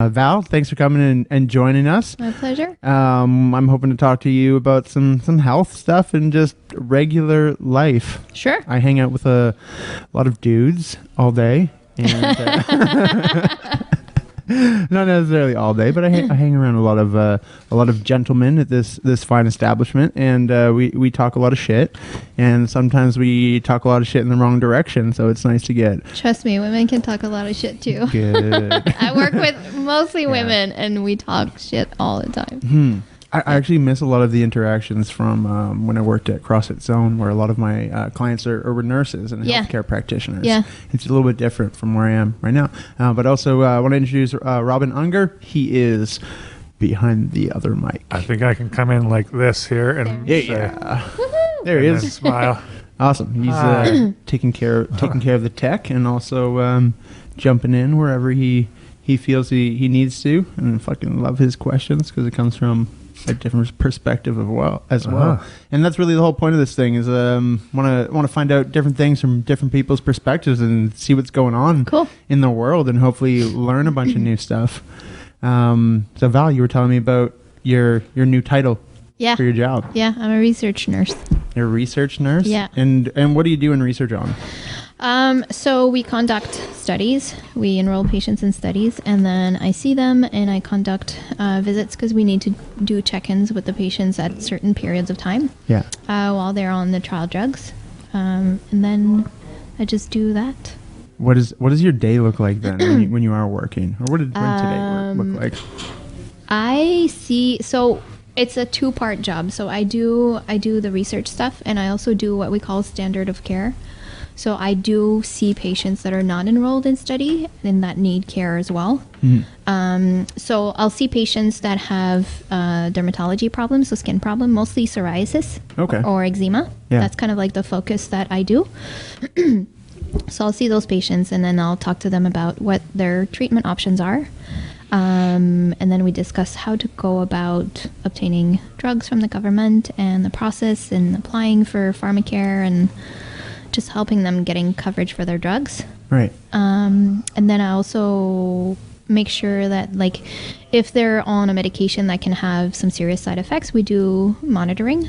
Val, thanks for coming and joining us. My pleasure. I'm hoping to talk to you about some health stuff and just regular life. Sure. I hang out with a lot of dudes all day. And, not necessarily all day, but I hang around a lot of gentlemen at this fine establishment, and we talk a lot of shit, and sometimes we talk a lot of shit in the wrong direction. So it's nice to get. Trust me, women can talk a lot of shit too. Good. I work with mostly women, and we talk shit all the time. I actually miss a lot of the interactions from when I worked at CrossFit Zone, where a lot of my clients were nurses and healthcare practitioners. Yeah. It's a little bit different from where I am right now. But also, I want to introduce Robin Unger. He is behind the other mic. I think I can come in like this here and There he is. and smile. Awesome. He's taking care of the tech, and also jumping in wherever he feels he needs to. And I fucking love his questions because it comes from a different perspective as well. And that's really the whole point of this thing is want to find out different things from different people's perspectives and see what's going on in the world, and hopefully learn a bunch of new stuff. So Val, you were telling me about your new title for your job. Yeah, I'm a research nurse. You're a research nurse? Yeah. And what do you do in research on? So we conduct studies. We enroll patients in studies, and then I see them and I conduct visits because we need to do check-ins with the patients at certain periods of time. Yeah. While they're on the trial drugs, and then I just do that. What does your day look like then when you are working, or what did today look like? I see. So it's a two-part job. So I do the research stuff, and I also do what we call standard of care. So I do see patients that are not enrolled in study and that need care as well. So I'll see patients that have dermatology problems, so skin problem, mostly psoriasis or eczema. Yeah. That's kind of like the focus that I do. So I'll see those patients, and then I'll talk to them about what their treatment options are. And then we discuss how to go about obtaining drugs from the government and the process and applying for pharmacare and just helping them getting coverage for their drugs. Right. And then I also make sure that, like, if they're on a medication that can have some serious side effects, we do monitoring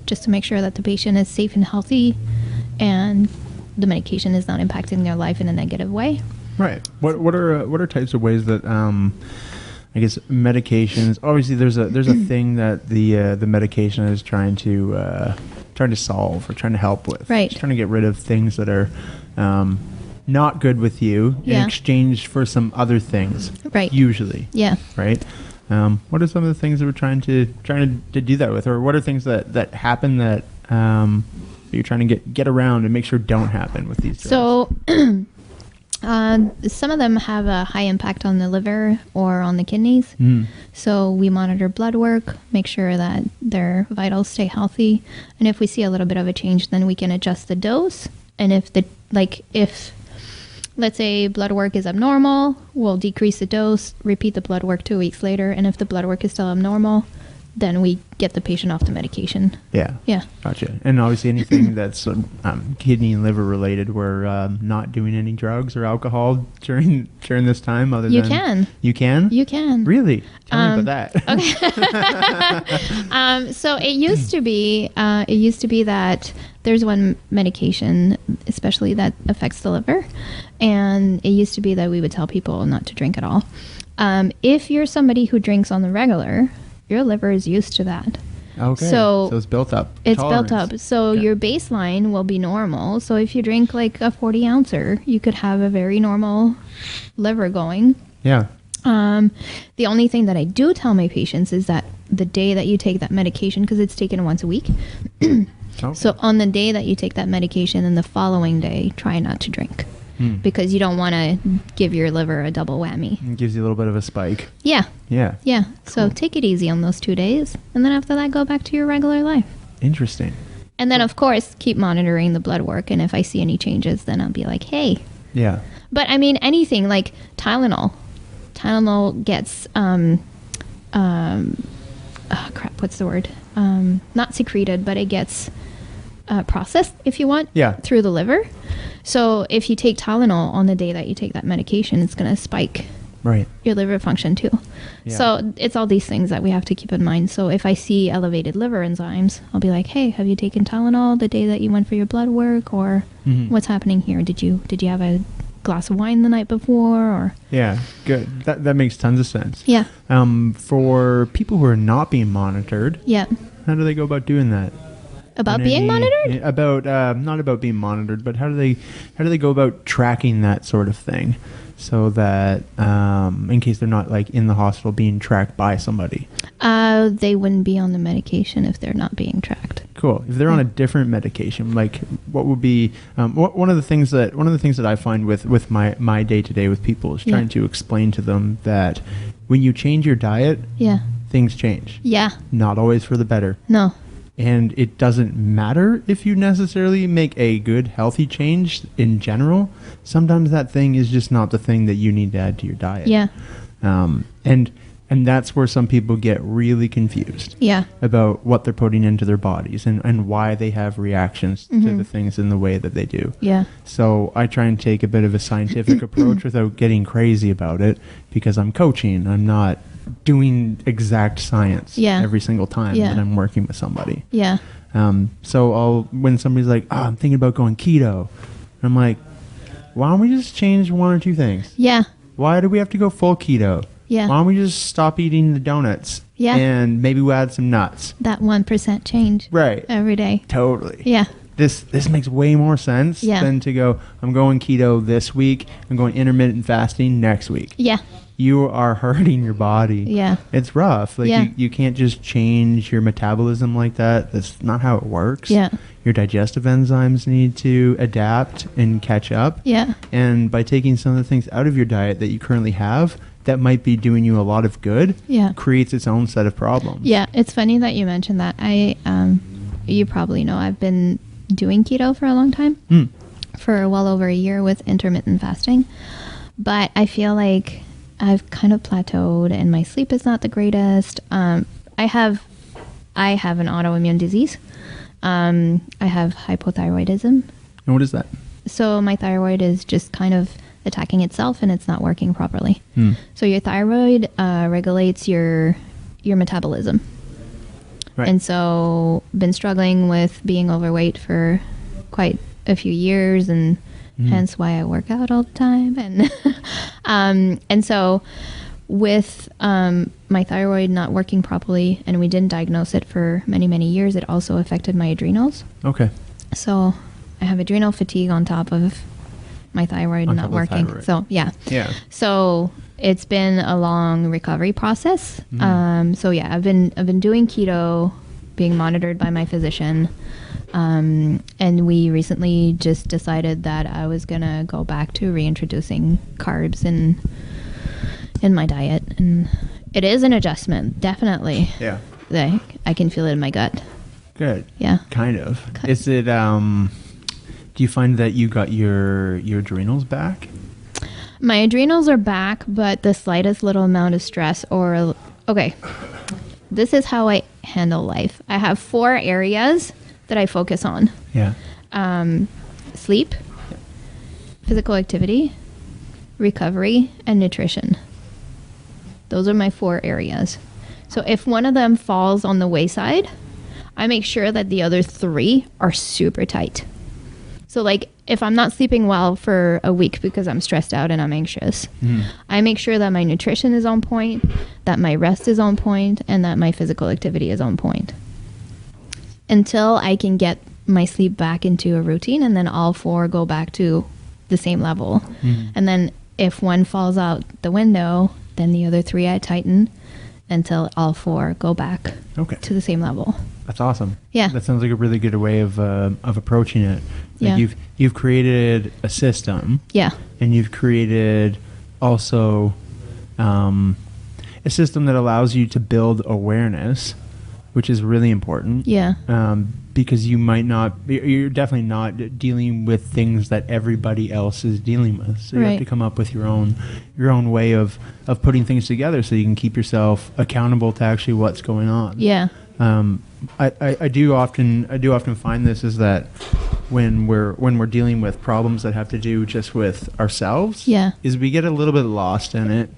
just to make sure that the patient is safe and healthy and the medication is not impacting their life in a negative way. Right. What are types of ways that I guess medications? Obviously, there's a thing that the medication is trying to solve or trying to help with. Right. It's trying to get rid of things that are not good with you in exchange for some other things. Right. Usually. Yeah. Right. What are some of the things that we're trying to do that with, or what are things that happen that you're trying to get around and make sure don't happen with these drugs? So some of them have a high impact on the liver or on the kidneys. So we monitor blood work, make sure that their vitals stay healthy. And if we see a little bit of a change, then we can adjust the dose. And if let's say blood work is abnormal, we'll decrease the dose, repeat the blood work 2 weeks later. And if the blood work is still abnormal, then we get the patient off the medication. Yeah. Gotcha. And obviously anything that's kidney and liver related, we're not doing any drugs or alcohol during this time. You can. You can? Really? Tell me about that. Okay. So it used to be that there's one medication, especially that affects the liver, and it used to be that we would tell people not to drink at all. If you're somebody who drinks on the regular, your liver is used to that. Okay. So it's built up. So your baseline will be normal. So if you drink like a 40 ouncer, you could have a very normal liver going. Yeah. The only thing that I do tell my patients is that the day that you take that medication, because it's taken once a week. So on the day that you take that medication and the following day, try not to drink. Because you don't want to give your liver a double whammy. It gives you a little bit of a spike. Yeah. So Cool. take it easy on those 2 days, and then after that, go back to your regular life. Interesting. And then, of course, keep monitoring the blood work, and if I see any changes, then I'll be like, hey. Yeah. But, I mean, anything like Tylenol. Tylenol gets, what's the word? Not secreted, but it gets processed, if you want, through the liver. So if you take Tylenol on the day that you take that medication, it's going to spike Right. your liver function too. Yeah. So it's all these things that we have to keep in mind. So if I see elevated liver enzymes, I'll be like, hey, have you taken Tylenol the day that you went for your blood work, or what's happening here? Did you have a glass of wine the night before? Or Yeah, good. That makes tons of sense. yeah. For people who are not being monitored, Yeah. how do they go about doing that? About being monitored? About not about being monitored, but how do they go about tracking that sort of thing, so that in case they're not like in the hospital being tracked by somebody? They wouldn't be on the medication if they're not being tracked. Cool. If they're on a different medication, like what would be one of the things that I find with my day to day with people is trying to explain to them that when you change your diet, Yeah. things change. Yeah. Not always for the better. No. And it doesn't matter if you necessarily make a good, healthy change in general. Sometimes that thing is just not the thing that you need to add to your diet. Yeah. And that's where some people get really confused Yeah. about what they're putting into their bodies and why they have reactions to the things in the way that they do. Yeah. So I try and take a bit of a scientific approach without getting crazy about it, because I'm coaching. I'm not doing exact science every single time that I'm working with somebody. Yeah. So when somebody's like, oh, I'm thinking about going keto, I'm like, why don't we just change one or two things? Yeah. Why do we have to go full keto? Yeah. Why don't we just stop eating the donuts? Yeah. And maybe we'll add some nuts. That 1% change. Right. Every day. Totally. Yeah. This makes way more sense than to go, I'm going keto this week, I'm going intermittent fasting next week. Yeah. You are hurting your body. Yeah. It's rough. Like you can't just change your metabolism like that. That's not how it works. Yeah. Your digestive enzymes need to adapt and catch up. Yeah. And by taking some of the things out of your diet that you currently have that might be doing you a lot of good, creates its own set of problems. Yeah. It's funny that you mentioned that. You probably know I've been doing keto for a long time, for well over a year with intermittent fasting. But I feel like I've kind of plateaued and my sleep is not the greatest. I have an autoimmune disease. I have hypothyroidism. And what is that? So my thyroid is just kind of attacking itself and it's not working properly. So your thyroid regulates your metabolism. Right. And so been struggling with being overweight for quite a few years, and hence why I work out all the time. And so with my thyroid not working properly, and we didn't diagnose it for many, many years, it also affected my adrenals. Okay. So I have adrenal fatigue on top of my thyroid not working. So yeah. So it's been a long recovery process. So yeah, I've been doing keto, being monitored by my physician. And we recently just decided that I was gonna go back to reintroducing carbs in my diet, and it is an adjustment, definitely. Yeah. Like I can feel it in my gut. Good. Yeah. Kind of. Is it? Do you find that you got your adrenals back? My adrenals are back, but the slightest little amount of stress okay, this is how I handle life. I have 4 areas that I focus on. Yeah. Sleep, physical activity, recovery, and nutrition. Those are my 4 areas. So if one of them falls on the wayside, I make sure that the other 3 are super tight. So like if I'm not sleeping well for a week because I'm stressed out and I'm anxious, I make sure that my nutrition is on point, that my rest is on point, and that my physical activity is on point. Until I can get my sleep back into a routine, and then all 4 go back to the same level. And then if one falls out the window, then the other 3 I tighten until all 4 go back to the same level. That's awesome. Yeah. That sounds like a really good way of approaching it. Like you've created a system. Yeah. And you've created also a system that allows you to build awareness, which is really important. Yeah. Because you're definitely not dealing with things that everybody else is dealing with. So you have to come up with your own way of putting things together so you can keep yourself accountable to actually what's going on. Yeah. I do often find this is that when we're dealing with problems that have to do just with ourselves, is we get a little bit lost in it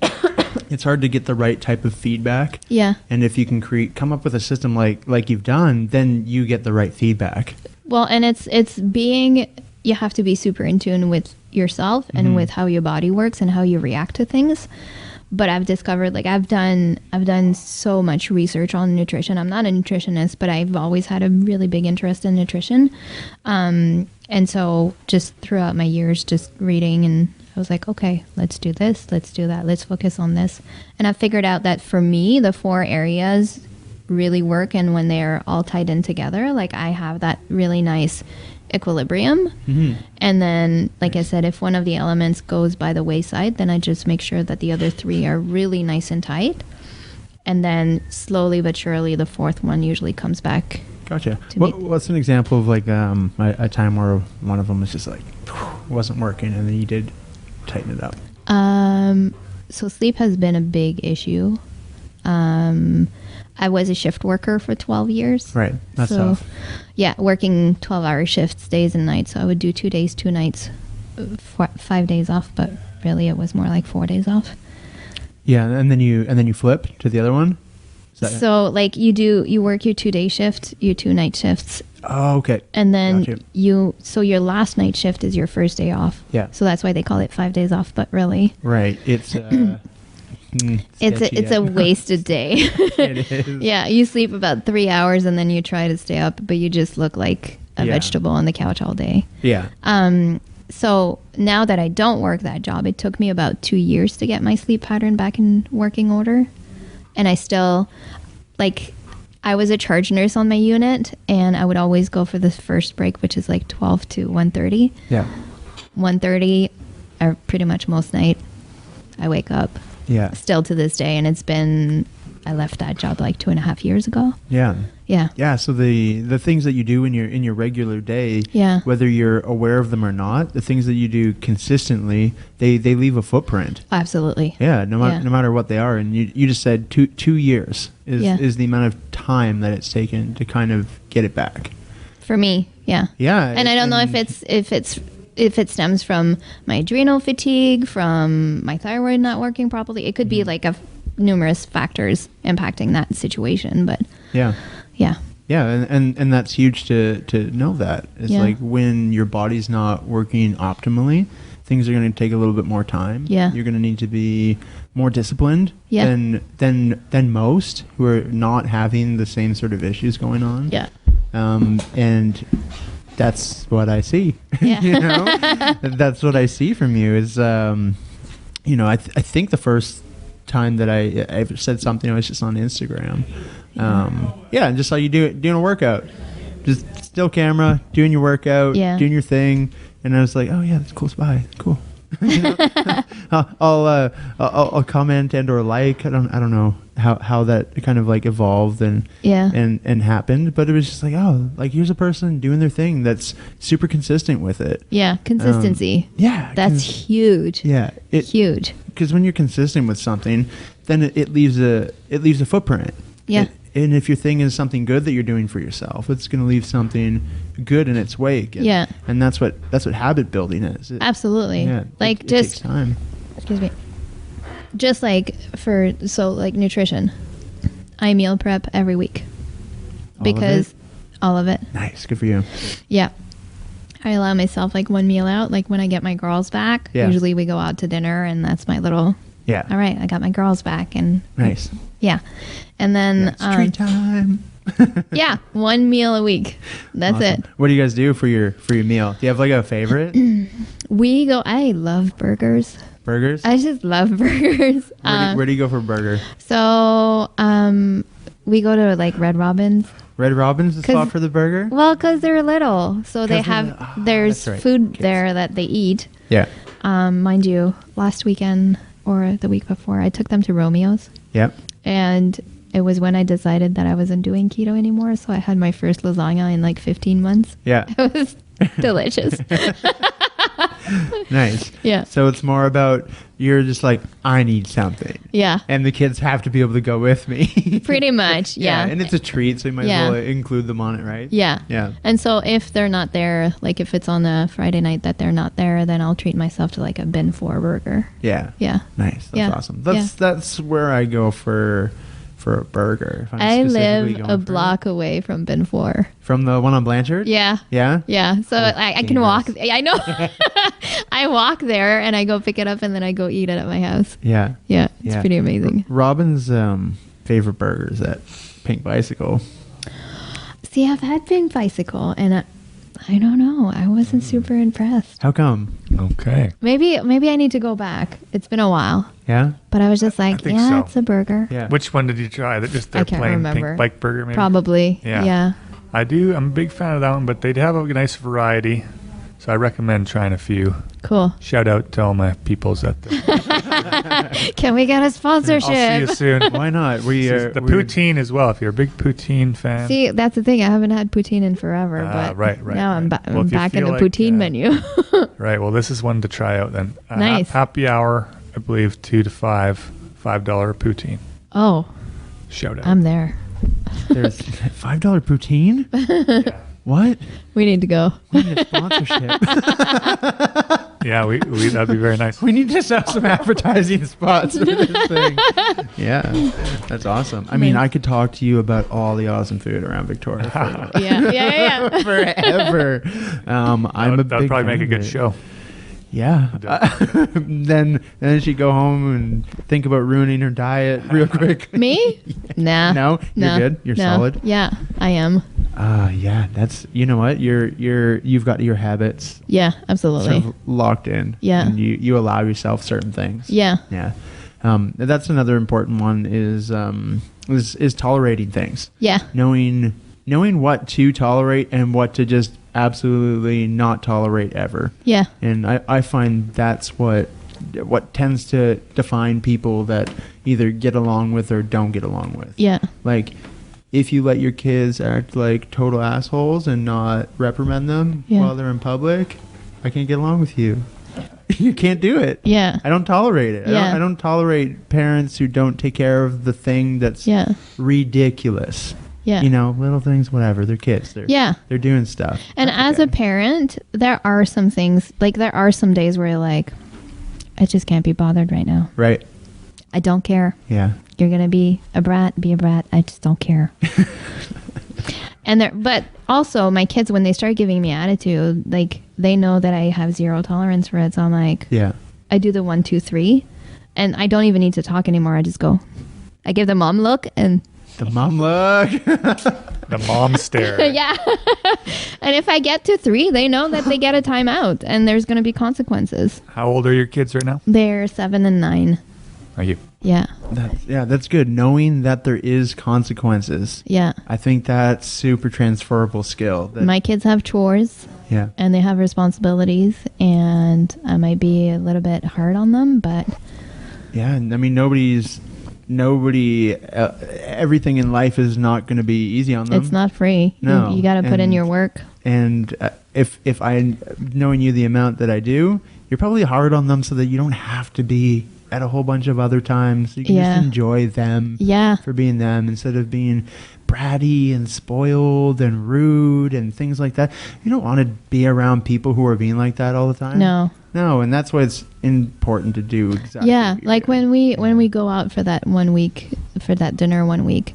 it's hard to get the right type of feedback. Yeah. And if you can come up with a system like you've done, then you get the right feedback. Well, and you have to be super in tune with yourself and with how your body works and how you react to things. But I've discovered, like, I've done so much research on nutrition. I'm not a nutritionist, but I've always had a really big interest in nutrition. And so just throughout my years, just reading, and I was like, okay, let's do this, let's do that, let's focus on this. And I figured out that for me, the 4 areas really work. And when they're all tied in together, like, I have that really nice equilibrium. And then, like I said, if one of the elements goes by the wayside, then I just make sure that the other 3 are really nice and tight. And then slowly but surely, the 4th one usually comes back. Gotcha. What's an example of, like, a time where one of them was just like wasn't working, and then you did tighten it up? So sleep has been a big issue. I was a shift worker for 12 years. Right. That's tough. Yeah, working 12-hour shifts, days and nights. So I would do 2 days, 2 nights, 5 days off, but really it was more like 4 days off. Yeah, and then you flip to the other one? So like you work your 2-day shift, your 2 night shifts. Oh, okay. And then your last night shift is your first day off. Yeah. So that's why they call it 5 days off, but really. Right. It's it's a wasted day. It is. Yeah, you sleep about 3 hours and then you try to stay up, but you just look like a vegetable on the couch all day. Yeah. So now that I don't work that job, it took me about 2 years to get my sleep pattern back in working order. And I still, like, I was a charge nurse on my unit, and I would always go for the first break, which is like 12 to 1:30. Yeah. 1:30, or pretty much most night, I wake up. Yeah. Still to this day, and I left that job like 2.5 years ago. Yeah. Yeah. Yeah. So the things that you do in your regular day, whether you're aware of them or not, the things that you do consistently, they leave a footprint. Absolutely. Yeah. No matter what they are. And you just said 2 years is the amount of time that it's taken to kind of get it back. For me. Yeah. Yeah. And I don't know if it stems from my adrenal fatigue, from my thyroid not working properly. It could be like numerous factors impacting that situation, but yeah. And that's huge to know that. It's like when your body's not working optimally, things are going to take a little bit more time. Yeah. You're going to need to be more disciplined than most who are not having the same sort of issues going on. Yeah. And that's what I see. Yeah. That's what I see from you is, I think the first time that I ever said something, I was just on Instagram. And just saw you doing a workout, just still camera, doing your workout, doing your thing. And I was like, oh yeah, that's close by. Cool. I'll comment and or like. I don't know how that kind of like evolved and happened, but it was just like, oh, like here's a person doing their thing that's super consistent with it. Yeah, consistency. That's huge. Yeah, huge. Because when you're consistent with something, then it leaves a footprint. Yeah. And if your thing is something good that you're doing for yourself, it's going to leave something good in its wake. And that's what habit building is. Absolutely. Yeah. Like it takes time. Excuse me. Just like like nutrition, I meal prep every week. All of it. Nice. Good for you. Yeah. I allow myself like one meal out. Like when I get my girls back, usually we go out to dinner, and that's my little. Yeah. All right, I got my girls back, and nice. Yeah, and then treat time. Yeah, one meal a week. That's awesome. it. What do you guys do for your meal? Do you have like a favorite? I love burgers. Burgers? I just love burgers. Where do you go for a burger? So we go to like Red Robin's. Red Robin's the spot for the burger? Well, because they're little. So they have, there's food there that they eat. Yeah. Mind you, last weekend or the week before, I took them to Romeo's. Yep. And it was when I decided that I wasn't doing keto anymore. So I had my first lasagna in like 15 months. Yeah. It was delicious. Nice. Yeah. So it's more about you're just like, I need something. Yeah. And the kids have to be able to go with me. Pretty much. Yeah. And it's a treat, so you might as well include them on it, right? Yeah. Yeah. And so if they're not there, like if it's on a Friday night that they're not there, then I'll treat myself to like a bin 4 burger. Yeah. Yeah. Nice. That's Yeah. awesome. That's where I go for a burger. If I'm I specifically live going a for block away from bin 4. from the one on Blanchard? Yeah. Yeah? Yeah. So I can walk. dangerous. I know. I walk there and I go pick it up and then I go eat it at my house. Yeah. Yeah. It's Yeah. pretty amazing. Robin's favorite burgers at Pink Bicycle. See, I've had Pink Bicycle and I don't know. I wasn't super impressed. How come? Okay. Maybe I need to go back. It's been a while. Yeah? But I was just like, think yeah, so. it's a burger. Yeah. Which one did you try? Just their I can't plain remember. pink bike burger, maybe? Probably. Yeah. Yeah. I'm a big fan of that one, but they have a nice variety. So I recommend trying a few. Cool. Shout out to all my peoples at the. Can we get a sponsorship? I'll see you soon. Why not? The poutine as well. If you're a big poutine fan. See, that's the thing. I haven't had poutine in forever, but right. now I'm, Well, I'm if you back in feel the like, poutine menu. Right. Well, this is one to try out then. Nice. Happy hour, I believe, 2 to 5, $5 poutine. Oh, Shout out. I'm there. There's $5 poutine? Yeah. What? We need to go. We need a sponsorship. Yeah, we that'd be very nice. We need to sell some advertising spots for this thing. Yeah, that's awesome. I mean, I could talk to you about all the awesome food around Victoria Yeah. forever. I'm a That'd big probably make fan a of good it. show. Yeah. Then she'd go home and think about ruining her diet real quick. Me? Nah. No, you're good. You're No. solid. Yeah, I am. Yeah. That's what you've got your habits Yeah, absolutely. sort of locked in. Yeah. And you allow yourself certain things. Yeah. Yeah. That's another important one is tolerating things. Yeah. Knowing what to tolerate and what to just absolutely not tolerate ever. Yeah. And I find that's what tends to define people that either get along with or don't get along with. Yeah. Like, if you let your kids act like total assholes and not reprimand them while they're in public, I can't get along with you. You can't do it. Yeah. I don't tolerate it. Yeah. I don't tolerate parents who don't take care of the thing that's ridiculous. Yeah. Little things, whatever. They're kids. They're doing stuff. And That's as a parent, there are some things, like there are some days where you're like, I just can't be bothered right now. Right. I don't care. Yeah. You're going to be a brat. I just don't care. But also my kids, when they start giving me attitude, like they know that I have zero tolerance for it. So I'm like, I do the 1, 2, 3 and I don't even need to talk anymore. I just go, I give the mom look and the mom look. The mom stare. Yeah. And if I get to 3, they know that they get a timeout and there's going to be consequences. How old are your kids right now? They're 7 and 9. Are you? Yeah. That's good. Knowing that there is consequences. Yeah. I think that's super transferable skill. My kids have chores. Yeah. And they have responsibilities and I might be a little bit hard on them, but yeah, I mean everything in life is not going to be easy on them. it's not free. No. You got to put in your work. And if I, knowing you the amount that I do, you're probably hard on them so that you don't have to be at a whole bunch of other times. You can just enjoy them for being them instead of being bratty and spoiled and rude and things like that. You don't want to be around people who are being like that all the time. No, and that's why it's important to do exactly. Yeah, like when we go out for that 1 week, for that dinner 1 week,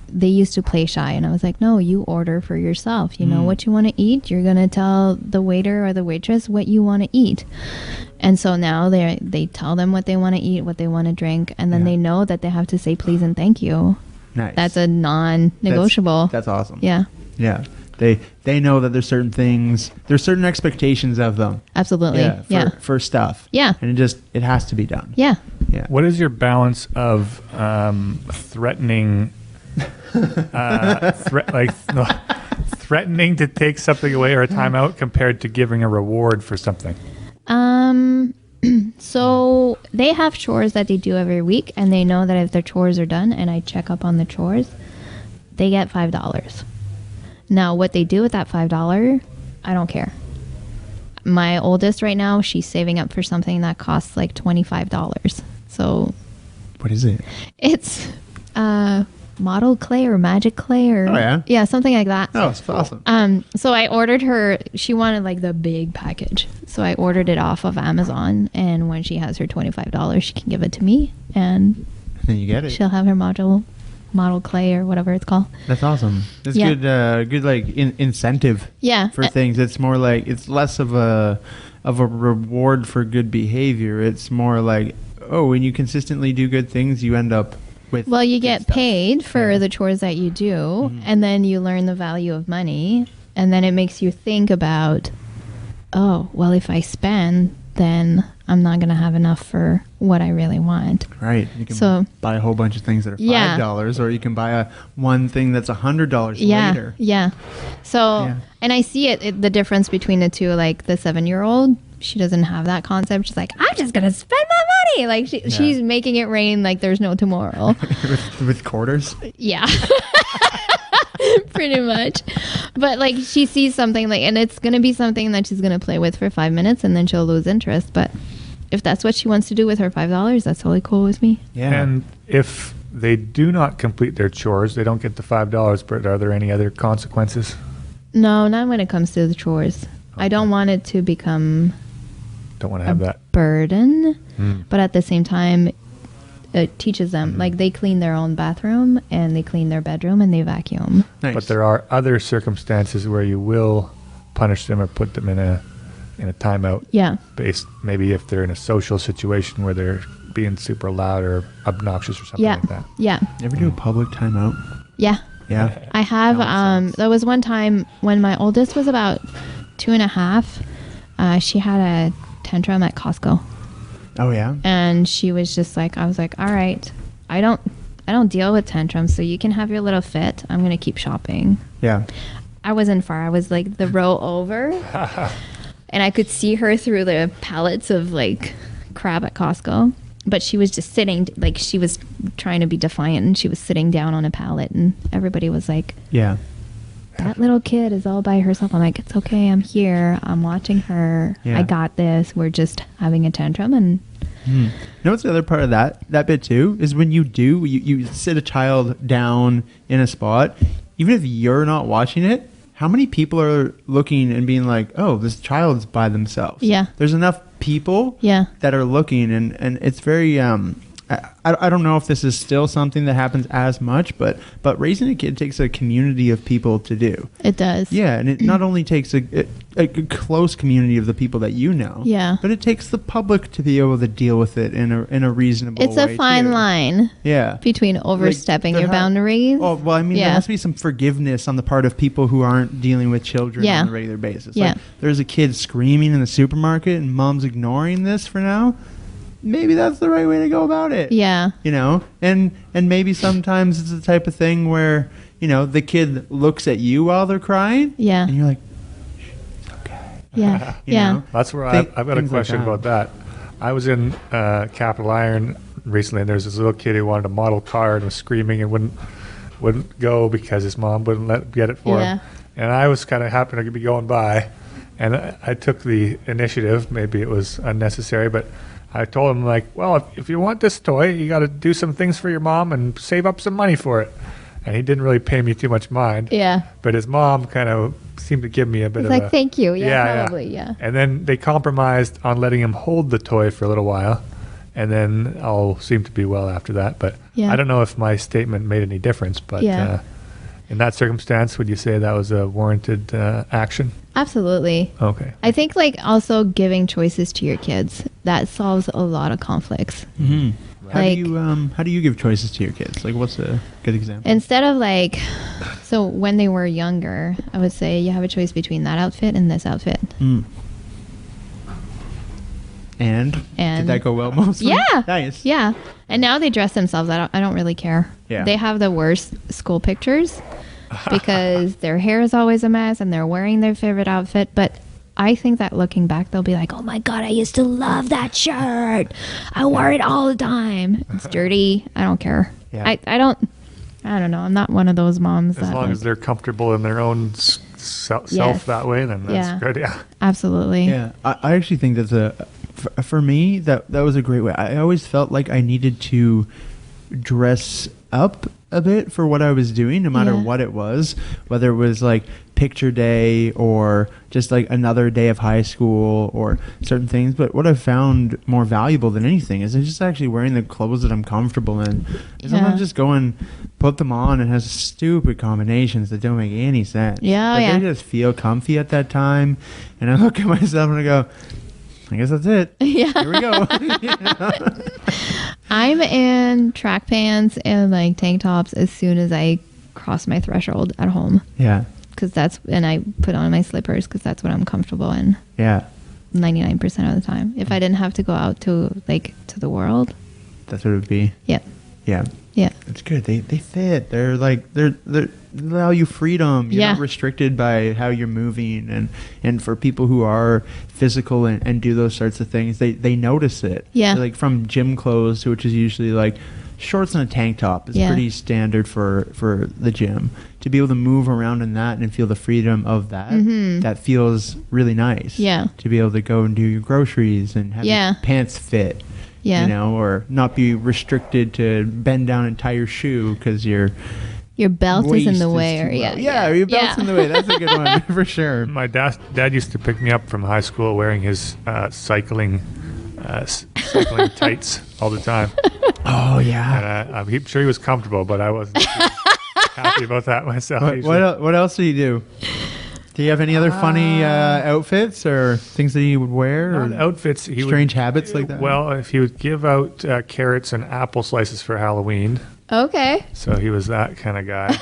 they used to play shy and I was like, no, you order for yourself. You know what you want to eat. You're going to tell the waiter or the waitress what you want to eat. And so now they tell them what they want to eat, what they want to drink, and then they know that they have to say please and thank you. Nice. That's a non-negotiable. That's awesome. Yeah. Yeah. They know that there's certain things, there's certain expectations of them. Absolutely. For stuff. Yeah. And it has to be done. Yeah. Yeah. What is your balance of threatening, threatening to take something away or a timeout compared to giving a reward for something? So they have chores that they do every week, and they know that if their chores are done and I check up on the chores, they get $5. Now, what they do with that $5, I don't care. my oldest right now, she's saving up for something that costs like $25. So What is it? it's model clay or magic clay or something like that. Oh, it's awesome. So I ordered her, she wanted like the big package, so I ordered it off of Amazon, and when she has her $25 she can give it to me, and Then you get it. she'll have her model clay or whatever it's called. That's awesome. That's good like incentive for things. It's more like, it's less of a reward for good behavior. It's more like, oh, when you consistently do good things, you end up with you get paid for the chores that you do, and then you learn the value of money, and then it makes you think about, oh, well, if I spend, then I'm not going to have enough for what I really want. Right. You can buy a whole bunch of things that are $5, or you can buy one thing that's $100 later. Yeah. So, and I see the difference between the two. Like the 7-year-old, she doesn't have that concept. She's like, I'm just going to spend my money. Like she's making it rain like there's no tomorrow. with quarters? Yeah. Pretty much. But like she sees something like, and it's going to be something that she's going to play with for 5 minutes, and then she'll lose interest. But if that's what she wants to do with her $5, that's totally cool with me. Yeah. And if they do not complete their chores, they don't get the $5, but are there any other consequences? No, not when it comes to the chores. Okay. I don't want it to become don't want to have that burden, but at the same time, it teaches them, like they clean their own bathroom and they clean their bedroom and they vacuum. Nice. But there are other circumstances where you will punish them or put them in a timeout. Yeah. Based maybe if they're in a social situation where they're being super loud or obnoxious or something like that. Yeah. You ever do a public timeout? Yeah. Yeah. I have. There was one time when my oldest was about 2.5. She had a tantrum at Costco. Oh yeah. And she was just like, I was like, all right, I don't deal with tantrums, so you can have your little fit. I'm gonna keep shopping. Yeah. I wasn't far. I was like the row over, and I could see her through the pallets of like crab at Costco. But she was just sitting, like she was trying to be defiant, and she was sitting down on a pallet, and everybody was like, yeah, that little kid is all by herself. I'm like, it's okay. I'm here. I'm watching her. Yeah. I got this. We're just having a tantrum. And you know what's the other part of that bit too is when you sit a child down in a spot, even if you're not watching it, how many people are looking and being like, oh, this child's by themselves? Yeah. There's enough people that are looking, and it's very I don't know if this is still something that happens as much, but raising a kid takes a community of people to do. It does. Yeah, and it not only takes a close community of the people that you know, but it takes the public to be able to deal with it in a reasonable way. It's a fine line between overstepping your boundaries. Oh, well, I mean, there has to be some forgiveness on the part of people who aren't dealing with children on a regular basis. Like, there's a kid screaming in the supermarket and mom's ignoring this for now. Maybe that's the right way to go about it. Yeah. You know, and maybe sometimes it's the type of thing where, you know, the kid looks at you while they're crying. Yeah. And you're like, it's okay. Yeah. You know? That's where I've got a question about that. I was in Capital Iron recently, and there's this little kid who wanted a model car and was screaming and wouldn't go because his mom wouldn't get it for him. And I was kind of happy to be going by, and I took the initiative. Maybe it was unnecessary, but I told him, like, well, if you want this toy, you got to do some things for your mom and save up some money for it. And he didn't really pay me too much mind. Yeah. But his mom kind of seemed to give me a bit of like, thank you. Yeah, probably, yeah. And then they compromised on letting him hold the toy for a little while. And then all seemed to be well after that. But I don't know if my statement made any difference. But in that circumstance, would you say that was a warranted action? Absolutely. Okay. I think like also giving choices to your kids, that solves a lot of conflicts. Mm-hmm. How do you give choices to your kids? Like, what's a good example? Instead of like, so when they were younger, I would say you have a choice between that outfit and this outfit. And did that go well mostly? Yeah. Nice. Yeah. And now they dress themselves. I don't really care. Yeah. They have the worst school pictures because their hair is always a mess and they're wearing their favorite outfit. But I think that looking back, they'll be like, oh my God, I used to love that shirt. I wore it all the time. It's dirty. I don't care. Yeah. I don't know. I'm not one of those moms. As long as they're comfortable in their own self Yes. that way, then that's good. Yeah. Absolutely. Yeah, I actually think that's for me, that was a great way. I always felt like I needed to dress up a bit for what I was doing, no matter what it was, whether it was like picture day or just like another day of high school or certain things. But what I've found more valuable than anything is just actually wearing the clothes that I'm comfortable in. And sometimes just go and put them on and has stupid combinations that don't make any sense. But they just feel comfy at that time. And I look at myself and I go, I guess that's it. Yeah. Here we go. I'm in track pants and like tank tops as soon as I cross my threshold at home. Yeah. And I put on my slippers because that's what I'm comfortable in. Yeah. 99% of the time. If I didn't have to go out to the world. That's what it would be. Yep. Yeah. Yeah. It's good. They fit. They're like they allow you freedom. You're not restricted by how you're moving, and for people who are physical and do those sorts of things, they notice it. Yeah. Like from gym clothes, which is usually like shorts and a tank top is pretty standard for the gym. To be able to move around in that and feel the freedom of that, that feels really nice. Yeah. To be able to go and do your groceries and have your pants fit. Yeah. You know, or not be restricted to bend down and tie your shoe because your belt is in the way. Or your belt's in the way. That's a good one for sure. My dad used to pick me up from high school wearing his cycling tights all the time. Oh yeah. And I'm sure he was comfortable, but I wasn't happy about that myself. What else do you do? Do you have any other funny outfits or things that he would wear? Or outfits. Strange habits like that? Well, if he would give out carrots and apple slices for Halloween. Okay. So he was that kind of guy.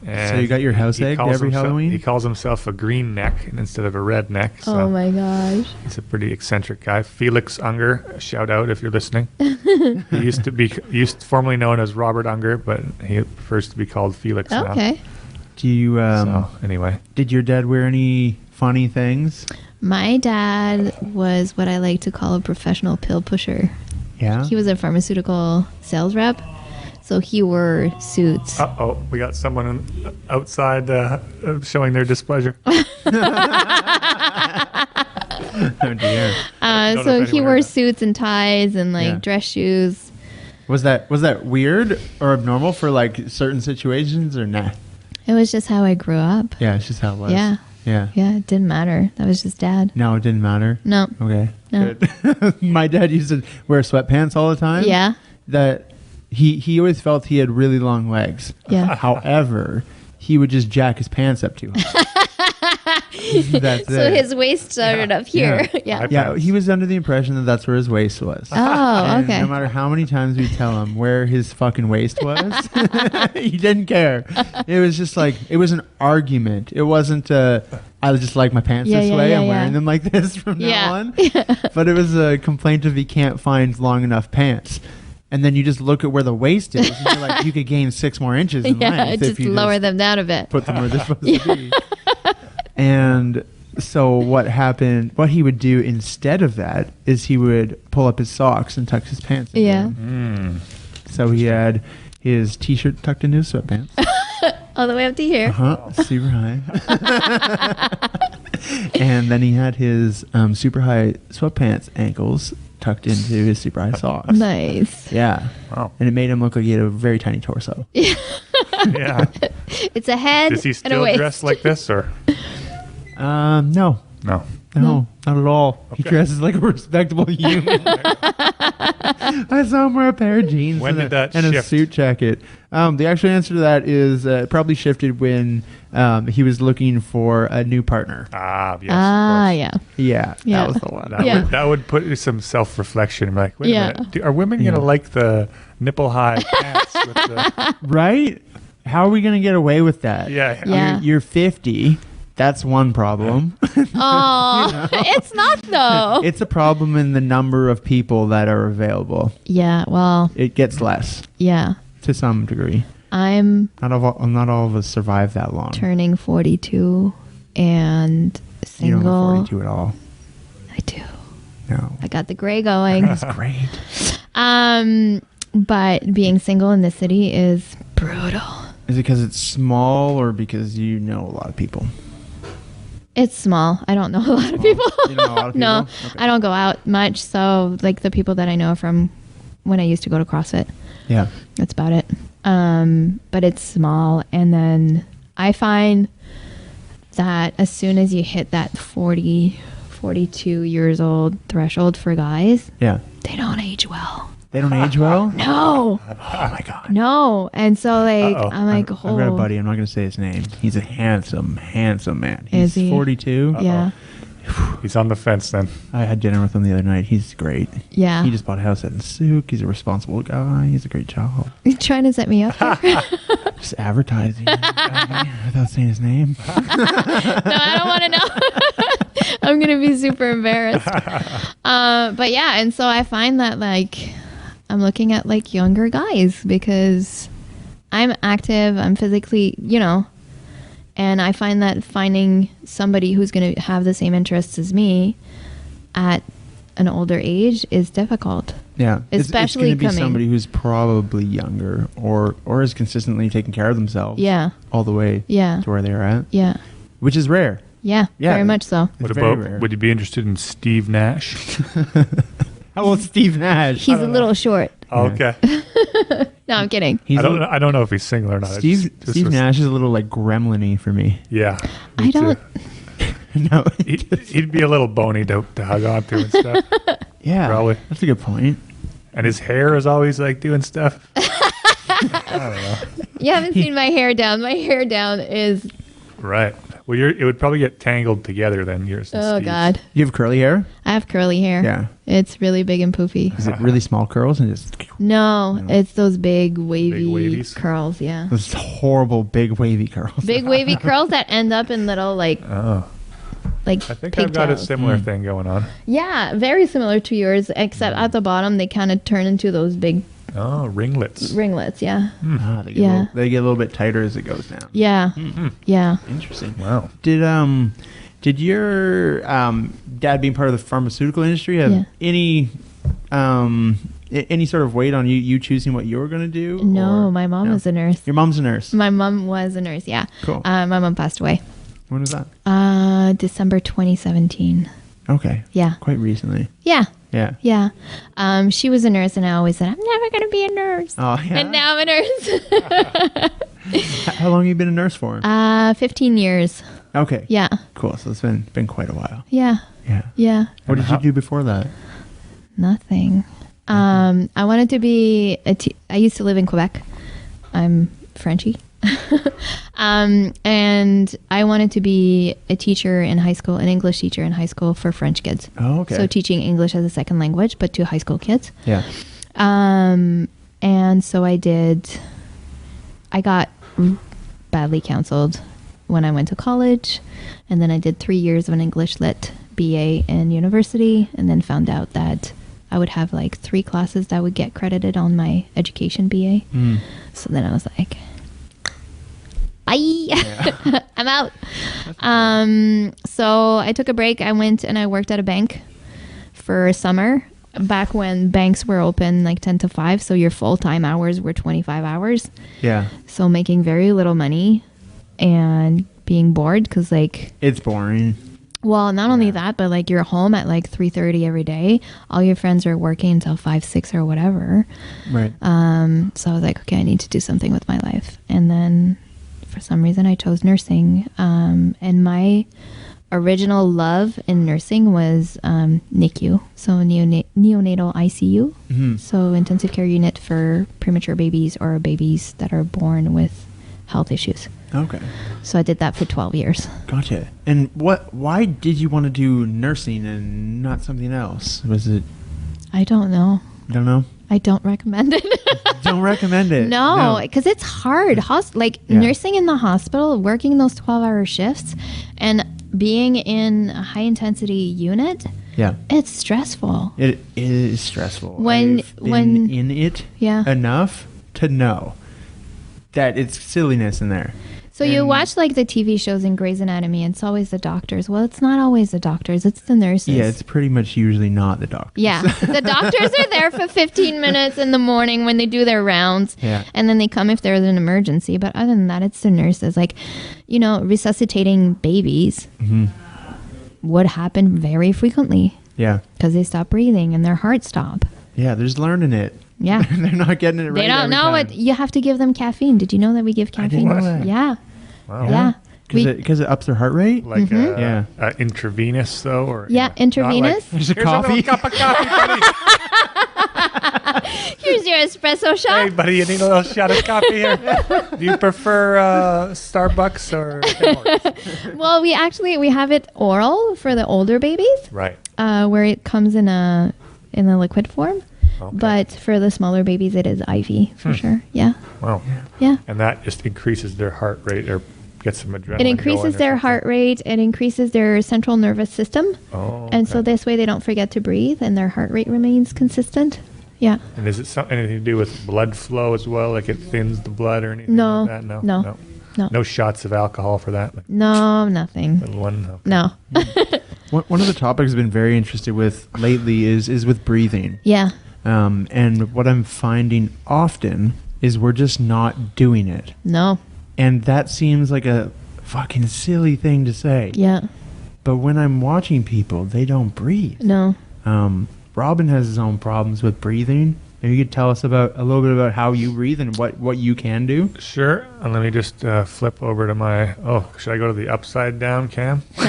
So you got your house egged every Halloween? He calls himself a green neck instead of a red neck. So oh my gosh. He's a pretty eccentric guy. Felix Unger, shout out if you're listening. He used to formerly known as Robert Unger, but he prefers to be called Felix now. Okay. Do you so anyway. Did your dad wear any funny things? My dad was what I like to call a professional pill pusher. Yeah. He was a pharmaceutical sales rep. So he wore suits. Uh-oh, we got someone outside showing their displeasure. Oh dear. So he wore suits and ties and dress shoes. Was that weird or abnormal for like certain situations or nah? It was just how I grew up. Yeah, it's just how it was. Yeah. Yeah. Yeah, it didn't matter. That was just dad. No, it didn't matter. No. Okay. No. Good. My dad used to wear sweatpants all the time. Yeah. That he always felt he had really long legs. Yeah. However, he would just jack his pants up too high. That's so it. His waist started up here. Yeah, he was under the impression that that's where his waist was. Oh, And okay. no matter how many times we tell him where his fucking waist was, he didn't care. It was just like, it was an argument. It wasn't I just like my pants this way. I'm wearing them like this from now on. But it was a complaint of he can't find long enough pants. And then you just look at where the waist is, and you're like, you could gain 6 more inches in length just if you lower them down a bit. Put them where they're supposed to be. And so what he would do instead of that is he would pull up his socks and tuck his pants into them. So he had his t-shirt tucked into his sweatpants. All the way up to here. Super high. And then he had his super high sweatpants ankles tucked into his super high socks. Nice. Yeah. Wow. And it made him look like he had a very tiny torso. Yeah. It's a head. Is he and a still waist. dressed like this or? No. No. No, not at all. Okay. He dresses like a respectable human. I saw him wear a pair of jeans When did that and a shift? suit jacket. The actual answer to that is probably shifted when he was looking for a new partner. Yes. Of course. Yeah. Yeah, Yeah. that was the one. That would put you some self-reflection. Like, wait a minute. Are women going to like the nipple-high pants? With the Right? How are we going to get away with that? Yeah. You're 50. That's one problem. Oh, it's not though. It's a problem in the number of people that are available. Yeah, well. It gets less. Yeah. To some degree. I'm not all of us survive that long. Turning 42 and single. You don't look 42 at all. I do. No. I got the gray going. That's great. But being single in the city is brutal. Is it because it's small or because you know a lot of people? It's small. I don't know a lot of people. You don't know a lot of people? No, Okay. I don't go out much. So like the people that I know from when I used to go to CrossFit, Yeah. that's about it. But it's small. And then I find that as soon as you hit that 40, 42 years old threshold for guys, Yeah. they don't age well. They don't age well? No, Oh my God. no. And so like, Uh-oh. I'm like, I've got a buddy. I'm not going to say his name. He's a handsome, handsome man. Is He's he? 42. yeah, He's on the fence then. I had dinner with him the other night. He's great. yeah. He just bought a house at Souk. He's a responsible guy. He's a great child. You trying to set me up here? Just advertising without saying his name. No, I don't want to know. I'm gonna be super embarrassed. But yeah, and so I find that like I'm looking at like younger guys because I'm active, I'm physically, and I find that finding somebody who's gonna have the same interests as me at an older age is difficult. Yeah. Especially it's going to be coming- somebody who's probably younger or is consistently taking care of themselves. Yeah, All the way yeah, to where they are at, yeah, which is rare. yeah, Yeah. very much so. It's What very about, rare. would you be interested in Steve Nash? How old's Steve Nash? He's a little short. Oh, Yeah. okay. No, I'm kidding. He's I don't know if he's single or not. Steve Nash is a little like gremlin-y for me. Yeah. I me too. don't. No. He'd be a little bony to hug onto and stuff. Yeah. Probably. That's a good point. And his hair is always like doing stuff. I don't know. You haven't seen my hair down. My hair down is. Right. Well, it would probably get tangled together then. Yours and Oh Steve's. God, You have curly hair? I have curly hair. Yeah. It's really big and poofy. Is it really small curls and just No, it's those big wavy wavies? curls. Yeah, those horrible big wavy curls? big wavy curls that end up in little like Oh, I think I've got a pigtails. similar thing going on. Yeah, very similar to yours, except at the bottom they kind of turn into those big Oh, ringlets. ringlets. Yeah, Ah, they get Yeah. they get a little bit tighter as it goes down. yeah, yeah. Interesting. Wow. Did your dad, being part of the pharmaceutical industry, have Yeah. any sort of weight on you choosing what you were going to do? No, or- my mom no? was a nurse. Your mom's a nurse. My mom was a nurse. Yeah. Cool. My mom passed away. When was that? December 2017. Okay. Yeah. Quite recently. Yeah. Yeah. Yeah. She was a nurse, and I always said, I'm never going to be a nurse. Oh, yeah. And now I'm a nurse. How long have you been a nurse for? 15 years. Okay. Yeah. Cool. So it's been quite a while. Yeah. Yeah. Yeah. What did you do before that? Nothing. I wanted to be I used to live in Quebec. I'm Frenchy. And I wanted to be a teacher in high school, an English teacher in high school for French kids. Oh, okay. So teaching English as a second language, but to high school kids. Yeah. And so I did. I got badly counseled when I went to college, and then I did 3 years of an English Lit BA in university, and then found out that I would have like 3 classes that would get credited on my education BA. So then I was like, bye, I'm out. So I took a break. I went and I worked at a bank for a summer back when banks were open like 10 to 5. So your full-time hours were 25 hours. Yeah. So making very little money and being bored because like, It's boring. well, not only that, but like you're home at like 3:30 every day. All your friends are working until 5, 6 or whatever. Right. So I was like, okay, I need to do something with my life. And then for some reason I chose nursing. And my original love in nursing was NICU, so neonatal ICU. So intensive care unit for premature babies or babies that are born with health issues. Okay. So I did that for 12 years. Gotcha. And why did you want to do nursing and not something else? Was it, I don't know. I don't know. I don't recommend it. Don't recommend it. No, because it's hard. Yeah. Nursing in the hospital, working those 12-hour shifts, and being in a high-intensity unit, Yeah. it's stressful. It is stressful. When- I've been when- in it Yeah. enough to know that it's silliness in there. So you watch like the TV shows in Grey's Anatomy, and it's always the doctors. Well, it's not always the doctors. It's the nurses. Yeah, it's pretty much usually not the doctors. Yeah, the doctors are there for 15 minutes in the morning when they do their rounds. Yeah. And then they come if there's an emergency. But other than that, it's the nurses. Like, you know, resuscitating babies would happen very frequently. Yeah. Because they stop breathing and their heart stop. Yeah, they're just learning it. Yeah. They're not getting it right. They don't know what you have to give them caffeine. Did you know that we give caffeine? I didn't know that. Yeah. Wow. Yeah. Because it ups their heart rate? Like intravenous, though? Or intravenous. There's a Here's coffee. a little cup of coffee, buddy. Here's your espresso shot. Hey, buddy, you need a little shot of coffee here? Do you prefer Starbucks or Tim Hortons? Well, we have it oral for the older babies. Right. Where it comes in a liquid form. Okay. But for the smaller babies, it is IV for sure. Yeah. Wow. Yeah. And that just increases their heart rate or gets some adrenaline. It increases their heart rate. It increases their central nervous system. Oh. Okay. And so this way they don't forget to breathe and their heart rate remains consistent. Yeah. And is it anything to do with blood flow as well? Like it thins the blood or anything like that? No. No shots of alcohol for that? Like no, nothing. Little one? Okay. No. One of the topics I've been very interested with lately is with breathing. Yeah. And what I'm finding often is we're just not doing it. No. And that seems like a fucking silly thing to say. Yeah. But when I'm watching people, they don't breathe. No. Robin has his own problems with breathing. Maybe you could tell us a little bit about how you breathe and what you can do. Sure. And let me just flip over to my... Oh, should I go to the upside down cam? Pick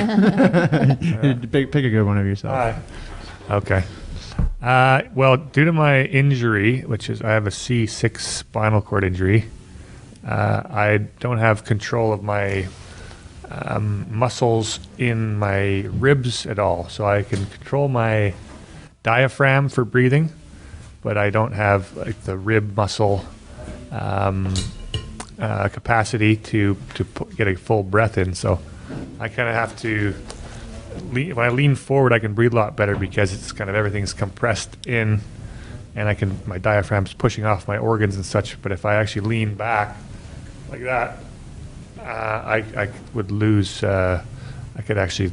a good one of yourself. Okay. Well, due to my injury, which is I have a C6 spinal cord injury, I don't have control of my muscles in my ribs at all. So I can control my diaphragm for breathing, but I don't have like the rib muscle capacity to get a full breath in. So I kind of have to... When I lean forward, I can breathe a lot better because it's kind of everything's compressed in, and my diaphragm's pushing off my organs and such. But if I actually lean back like that, I would lose. I could actually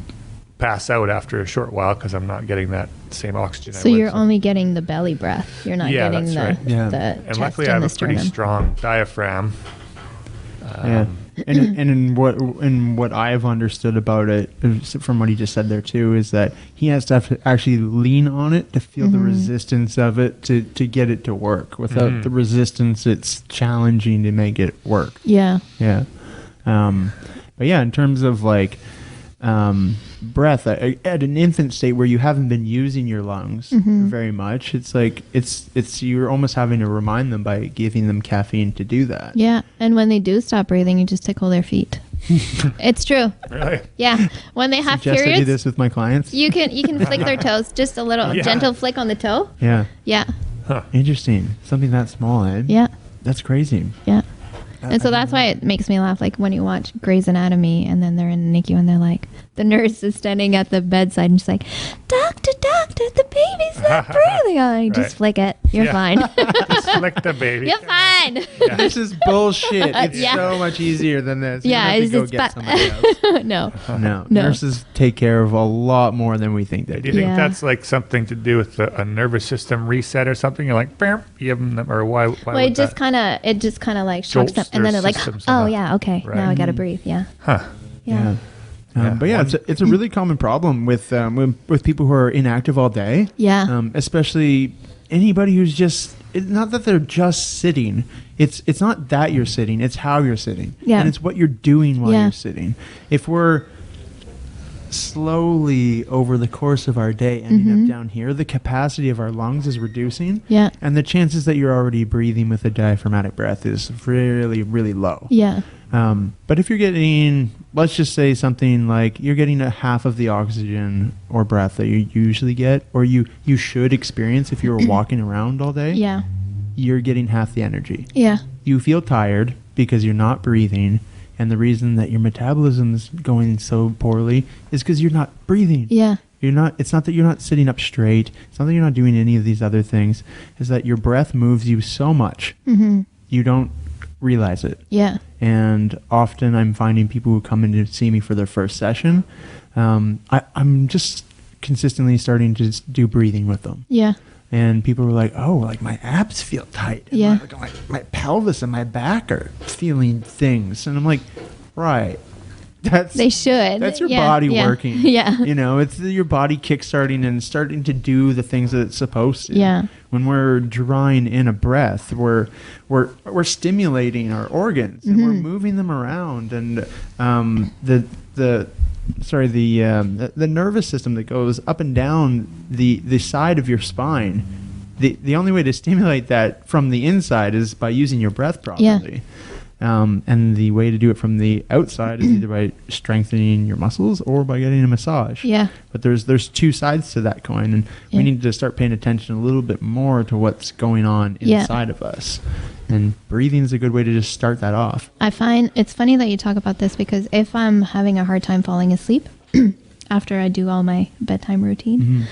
pass out after a short while because I'm not getting that same oxygen. So you're only getting the belly breath. You're not getting the and chest luckily I have and the a pretty sternum. strong diaphragm. And in what I've understood about it, from what he just said there too, is that he has to have to actually lean on it to feel the resistance of it to get it to work. Without the resistance, it's challenging to make it work. Yeah. Yeah. But yeah, in terms of like breath, at an infant state where you haven't been using your lungs very much, it's like it's you're almost having to remind them by giving them caffeine to do that. Yeah, and when they do stop breathing, you just tickle their feet. It's true. Really? Yeah, when they have Suggest periods, I do this with my clients. you can flick their toes, just a little gentle flick on the toe. Yeah. Yeah. Huh. Interesting. Something that small, eh? Yeah. That's crazy. Yeah. And so that's why it makes me laugh. Like when you watch Grey's Anatomy and then they're in the NICU and they're like, the nurse is standing at the bedside and she's like, doctor, the baby's not breathing. I'm like, just flick it. You're fine. Just flick the baby. You're fine. This is bullshit. It's Yeah. so much easier than this. You Yeah, don't have to go it's get somebody else. No. No. No. Nurses take care of a lot more than we think they Do you do. think Yeah. that's like something to do with a nervous system reset or something? You're like, bam, you give them, or why? Well, it just kind of like shocks them, Jolts and then their they're like, systems oh enough. yeah, okay, Right. now I gotta breathe. Yeah. Huh. Yeah. But yeah, it's a really common problem with people who are inactive all day. Yeah. Especially anybody who's just not that they're just sitting. It's not that you're sitting. It's how you're sitting. Yeah. And it's what you're doing while Yeah. you're sitting. If we're slowly over the course of our day ending up down here, the capacity of our lungs is reducing. Yeah. And the chances that you're already breathing with a diaphragmatic breath is really, really low. Yeah. But if you're getting, let's just say something like you're getting a half of the oxygen or breath that you usually get, or you should experience if you were walking around all day, Yeah. you're getting half the energy. Yeah. You feel tired because you're not breathing, and the reason that your metabolism is going so poorly is because you're not breathing. Yeah. It's not that you're not sitting up straight. It's not that you're not doing any of these other things. It's that your breath moves you so much. Mm-hmm. You don't realize it. Yeah. And often I'm finding people who come in to see me for their first session, I'm just consistently starting to just do breathing with them. Yeah. And people were like, oh, like my abs feel tight. And Yeah. my pelvis and my back are feeling things. And I'm like, right. They should. That's your body working. Yeah. You know, it's your body kickstarting and starting to do the things that it's supposed to. Yeah. When we're drawing in a breath, we're stimulating our organs and we're moving them around. And the nervous system that goes up and down the side of your spine. The only way to stimulate that from the inside is by using your breath properly. Yeah. And the way to do it from the outside is either by strengthening your muscles or by getting a massage. Yeah. But there's two sides to that coin, and we need to start paying attention a little bit more to what's going on inside of us. And breathing is a good way to just start that off. I find it's funny that you talk about this, because if I'm having a hard time falling asleep after I do all my bedtime routine,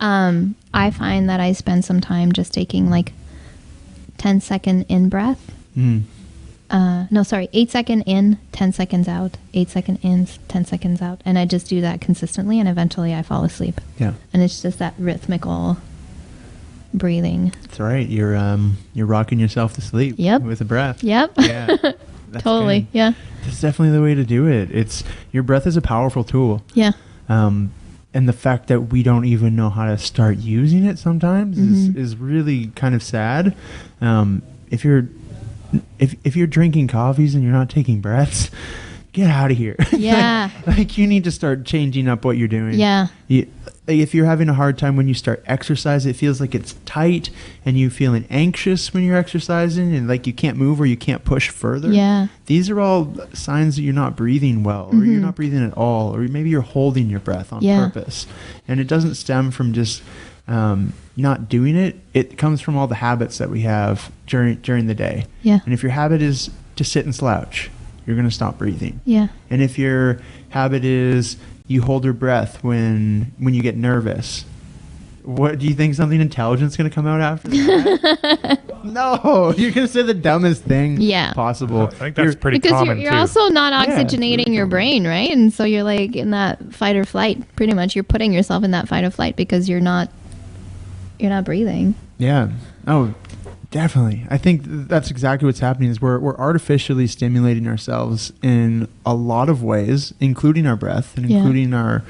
I find that I spend some time just taking like 10-second in breath. 8 second in, 10 seconds out, 8 second in, 10 seconds out. And I just do that consistently, and eventually I fall asleep. Yeah. And it's just that rhythmical breathing. That's right. You're rocking yourself to sleep. Yep. With a breath. Yep. Yeah. Totally. Good. Yeah. That's definitely the way to do it. Your breath is a powerful tool. Yeah. And the fact that we don't even know how to start using it sometimes is really kind of sad. If you're drinking coffees and you're not taking breaths, get out of here. Yeah. like you need to start changing up what you're doing. Yeah. If you're having a hard time when you start exercise, it feels like it's tight and you feeling anxious when you're exercising and like you can't move or you can't push further. Yeah. These are all signs that you're not breathing well, or you're not breathing at all, or maybe you're holding your breath on purpose. And it doesn't stem from just not doing it. It comes from all the habits that we have during the day. Yeah. And if your habit is to sit and slouch, you're going to stop breathing. Yeah. And if your habit is you hold your breath when you get nervous, what do you think? Something intelligent is going to come out after that? No, you're going to say the dumbest thing possible. I think that's pretty common because you're also not oxygenating really your brain, right? And so you're like in that fight or flight. Pretty much, you're putting yourself in that fight or flight because you're not breathing. Yeah. Oh, definitely. I think that's exactly what's happening is we're artificially stimulating ourselves in a lot of ways, including our breath and including our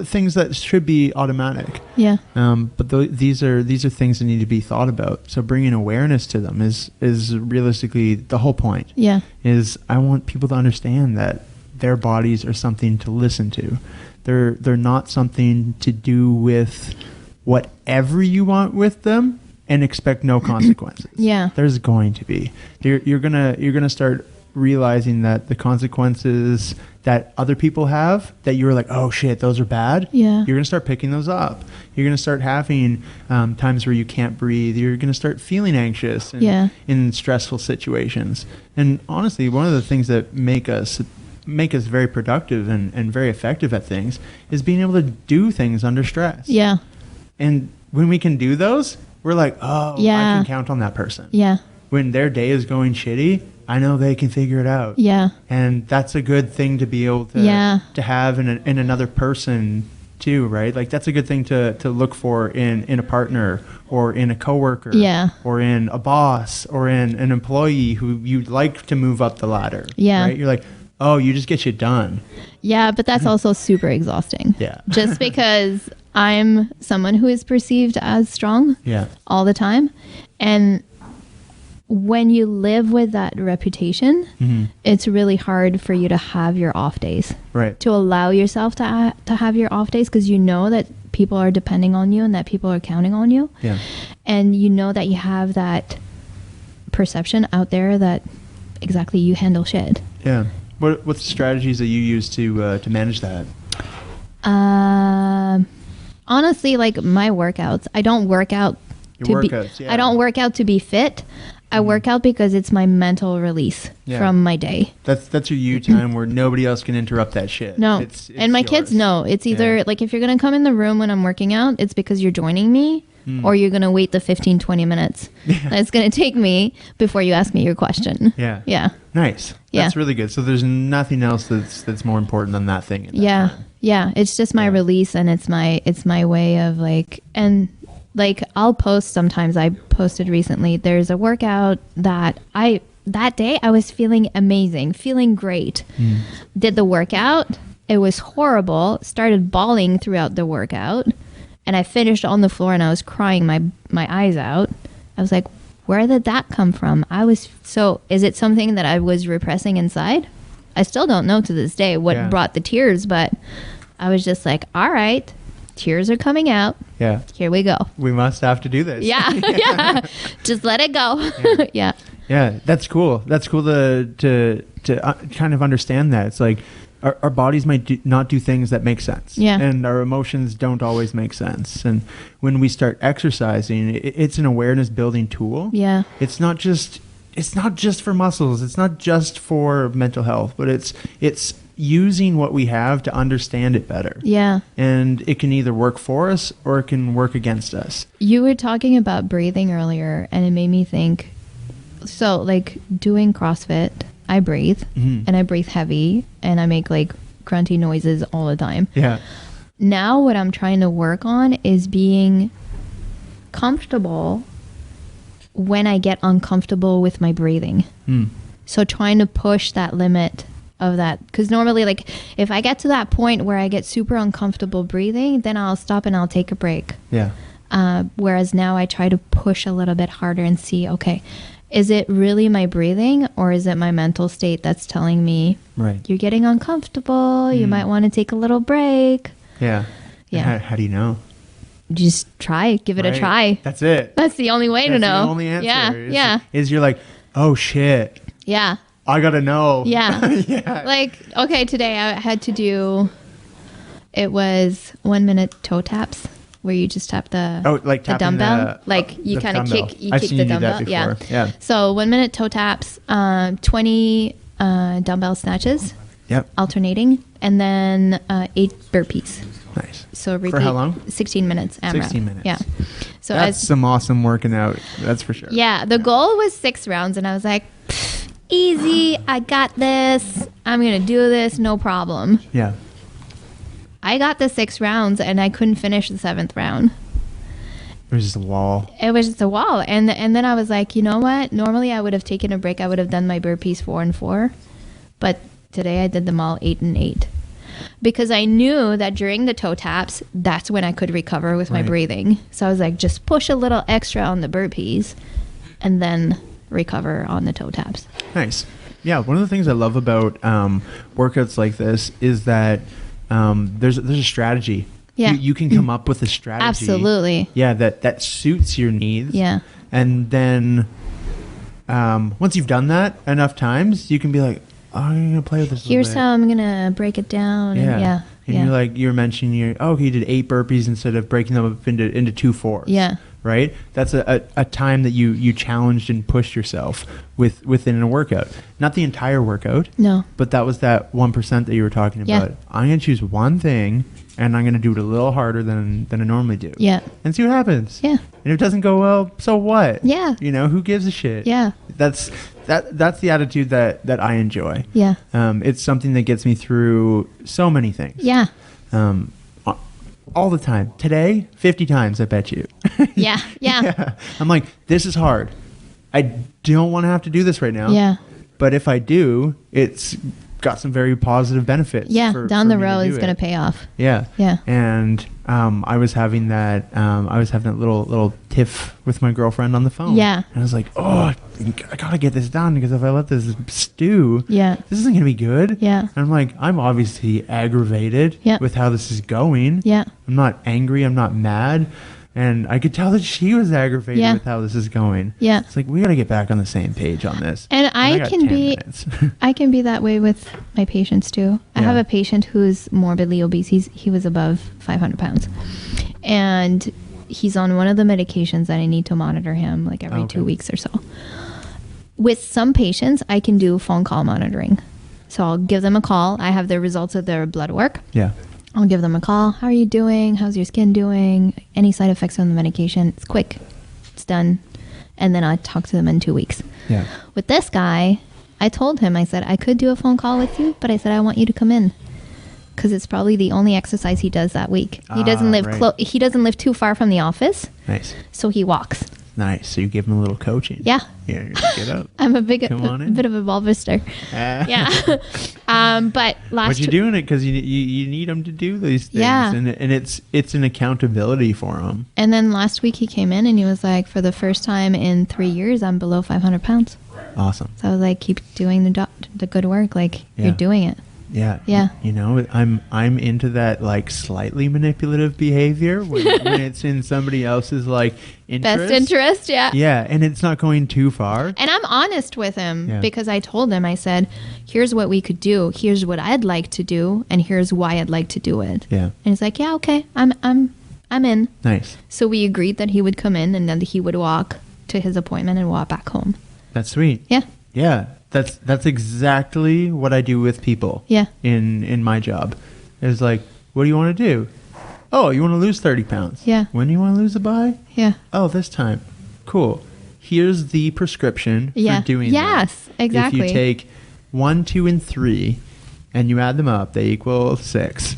things that should be automatic. Yeah. But these are things that need to be thought about. So bringing awareness to them is realistically the whole point. Yeah. Is I want people to understand that their bodies are something to listen to. They're not something to do with whatever you want with them and expect no consequences. Yeah. There's going to be. You're gonna start realizing that the consequences that other people have that you were like, oh shit, those are bad. Yeah. You're gonna start picking those up. You're gonna start having times where you can't breathe. You're gonna start feeling anxious in stressful situations. And honestly, one of the things that make us very productive and very effective at things is being able to do things under stress. Yeah. And when we can do those, we're like, oh, I can count on that person. Yeah. When their day is going shitty, I know they can figure it out. Yeah. And that's a good thing to be able to have in another person too, right? Like that's a good thing to look for in a partner or in a coworker or in a boss or in an employee who you'd like to move up the ladder. Yeah. Right? You're like, oh, you just get shit done. Yeah, but that's also super exhausting. Yeah. Just because I'm someone who is perceived as strong all the time. And when you live with that reputation, it's really hard for you to have your off days. Right. To allow yourself to have your off days because you know that people are depending on you and that people are counting on you. Yeah. And you know that you have that perception out there that exactly you handle shit. Yeah. What's the strategies that you use to manage that? Honestly, like my workouts, I don't work out I don't work out to be fit. I work out because it's my mental release from my day. That's your you time where nobody else can interrupt that shit. No. It's and my yours. Kids know. It's either like if you're going to come in the room when I'm working out, it's because you're joining me or you're going to wait the 15, 20 minutes that it's going to take me before you ask me your question. Yeah. Yeah. Nice. That's really good. So there's nothing else that's more important than that thing. Time. Yeah. It's just my release, and it's my way of like, and like I'll post sometimes. I posted recently, there's a workout that day I was feeling amazing, feeling great. Did the workout. It was horrible. Started bawling throughout the workout. And I finished on the floor and I was crying my eyes out. I was like, where did that come from? Is it something that I was repressing inside? I still don't know to this day what brought the tears, but I was just like, all right, tears are coming out. Yeah. Here we go. We must have to do this. Yeah. Yeah. Just let it go. Yeah. Yeah. That's cool. That's cool to kind of understand that. It's like, our bodies might not do things that make sense. Yeah. And our emotions don't always make sense. And when we start exercising, it's an awareness building tool. Yeah. It's not just for muscles. It's not just for mental health, but it's using what we have to understand it better. Yeah. And it can either work for us or it can work against us. You were talking about breathing earlier, and it made me think, so like doing CrossFit, I breathe, and I breathe heavy, and I make like grunty noises all the time. Yeah. Now what I'm trying to work on is being comfortable when I get uncomfortable with my breathing. So trying to push that limit of that, because normally, like, if I get to that point where I get super uncomfortable breathing, then I'll stop and I'll take a break. Yeah. Whereas now I try to push a little bit harder and see, okay, is it really my breathing, or is it my mental state that's telling me, you're getting uncomfortable, you might want to take a little break? Yeah. Yeah. How do you know? Just try, give it a try. That's it. That's the only way to know. That's the only answer. Yeah. Is you're like, oh shit. Yeah. I gotta know. Yeah. Yeah. Like, okay, today I had to do, it was 1 minute toe taps, where you just tap the dumbbell. You kind of kick the dumbbell. Yeah. So 1 minute toe taps, 20 dumbbell snatches. Yep. Alternating, and then 8 burpees. Nice. So repeat. For how long? 16 minutes. 16 minutes. Yeah. So that's some awesome working out. That's for sure. Yeah. The goal was 6 rounds, and I was like, easy. I got this. I'm gonna do this. No problem. Yeah. I got the 6 rounds, and I couldn't finish the 7th round. It was just a wall. It was just a wall. And then I was like, you know what? Normally I would have taken a break. I would have done my burpees 4 and 4. But today I did them all 8 and 8. Because I knew that during the toe taps, that's when I could recover with my breathing. So I was like, just push a little extra on the burpees and then recover on the toe taps. Nice. Yeah, one of the things I love about workouts like this is that there's a strategy. Yeah. You can come up with a strategy. Absolutely. Yeah, that suits your needs. Yeah. And then once you've done that enough times, you can be like, oh, I'm going to play with this Here's how I'm going to break it down. Yeah. And you're like, you were mentioning, you did 8 burpees instead of breaking them up into 2 4s. Yeah. Right? That's a time that you challenged and pushed yourself within a workout. Not the entire workout. No. But that was that 1% that you were talking about. Yeah. I'm going to choose one thing, and I'm going to do it a little harder than I normally do. Yeah. And see what happens. Yeah. And if it doesn't go well, so what? Yeah. Who gives a shit? Yeah. That's the attitude that I enjoy. Yeah. It's something that gets me through so many things. Yeah. All the time. Today, 50 times, I bet you. Yeah. Yeah. I'm like, this is hard. I don't want to have to do this right now. Yeah. But if I do, it's got some very positive benefits. Yeah. Down the road, it's going to pay off. Yeah. Yeah. And I was having that little tiff with my girlfriend on the phone. Yeah. And I was like, oh, I got to get this done, because if I let this stew, this isn't going to be good. Yeah. And I'm like, I'm obviously aggravated with how this is going. Yeah. I'm not angry. I'm not mad. And I could tell that she was aggravated with how this is going. Yeah. It's like, we got to get back on the same page on this. And I can be that way with my patients too. I have a patient who's morbidly obese. He was above 500 pounds. And he's on one of the medications that I need to monitor him like every 2 weeks or so. With some patients, I can do phone call monitoring. So I'll give them a call. I have the results of their blood work. Yeah. I'll give them a call. How are you doing? How's your skin doing? Any side effects on the medication? It's quick. It's done. And then I talk to them in 2 weeks. Yeah. With this guy, I told him, I said, I could do a phone call with you, but I said, I want you to come in. Because it's probably the only exercise he does that week. He doesn't live he doesn't live too far from the office. Nice. So he walks. Nice. So you give him a little coaching. Yeah. Yeah. Get up. I'm a bit of a ball buster. Yeah. But but you're doing it because you need him to do these things. Yeah. And it's an accountability for him. And then last week he came in and he was like, for the first time in 3 years, I'm below 500 pounds. Awesome. So I was like, keep doing the good work. Like, you're doing it. Yeah. Yeah. You know, I'm into that like slightly manipulative behavior when it's in somebody else's like interest. Best interest, yeah. Yeah, and it's not going too far. And I'm honest with him because I told him, I said, here's what we could do. Here's what I'd like to do, and here's why I'd like to do it. Yeah. And he's like, yeah, okay, I'm in. Nice. So we agreed that he would come in and then he would walk to his appointment and walk back home. That's sweet. Yeah. Yeah. That's exactly what I do with people. Yeah. In my job. It's like, what do you want to do? Oh, you want to lose 30 pounds. Yeah. When do you want to lose it by? Yeah. Oh, this time. Cool. Here's the prescription for doing that. Yes, exactly. If you take 1, 2, and 3 and you add them up, they equal 6.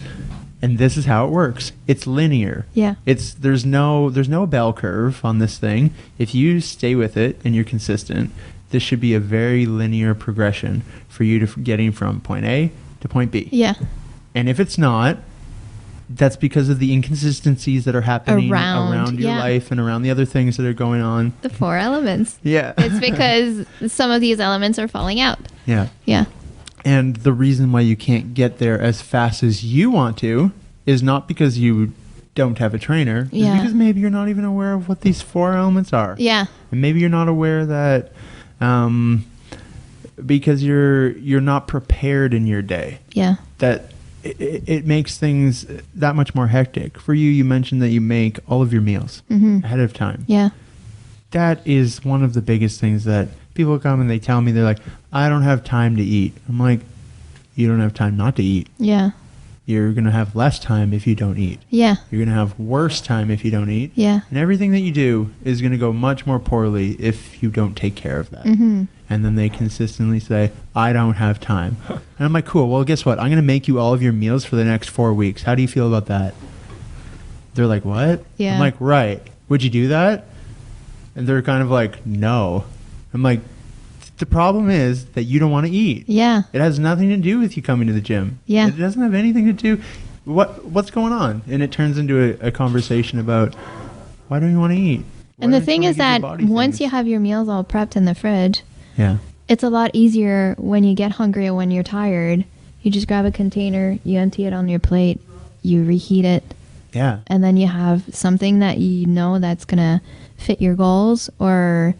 And this is how it works. It's linear. Yeah. There's no bell curve on this thing. If you stay with it and you're consistent, this should be a very linear progression for you to getting from point A to point B. Yeah. And if it's not, that's because of the inconsistencies that are happening around your life and around the other things that are going on. The 4 elements. Yeah. It's because some of these elements are falling out. Yeah. Yeah. And the reason why you can't get there as fast as you want to is not because you don't have a trainer. Yeah. It's because maybe you're not even aware of what these 4 elements are. Yeah. And maybe you're not aware that because you're not prepared in your day. Yeah. That it makes things that much more hectic. For you mentioned that you make all of your meals ahead of time. Yeah. That is one of the biggest things that people come and they tell me, they're like, I don't have time to eat. I'm like, you don't have time not to eat. Yeah. You're going to have less time if you don't eat. Yeah. You're going to have worse time if you don't eat. Yeah. And everything that you do is going to go much more poorly if you don't take care of that. Mm-hmm. And then they consistently say, I don't have time. And I'm like, cool. Well, guess what? I'm going to make you all of your meals for the next 4 weeks. How do you feel about that? They're like, what? Yeah. I'm like, right. Would you do that? And they're kind of like, no. I'm like, the problem is that you don't want to eat. Yeah. It has nothing to do with you coming to the gym. Yeah. It doesn't have anything to do. What's going on? And it turns into a conversation about, why don't you want to eat? And the thing is that once you have your meals all prepped in the fridge, it's a lot easier when you get hungry or when you're tired. You just grab a container, you empty it on your plate, you reheat it. Yeah. And then you have something that you know that's going to fit your goals or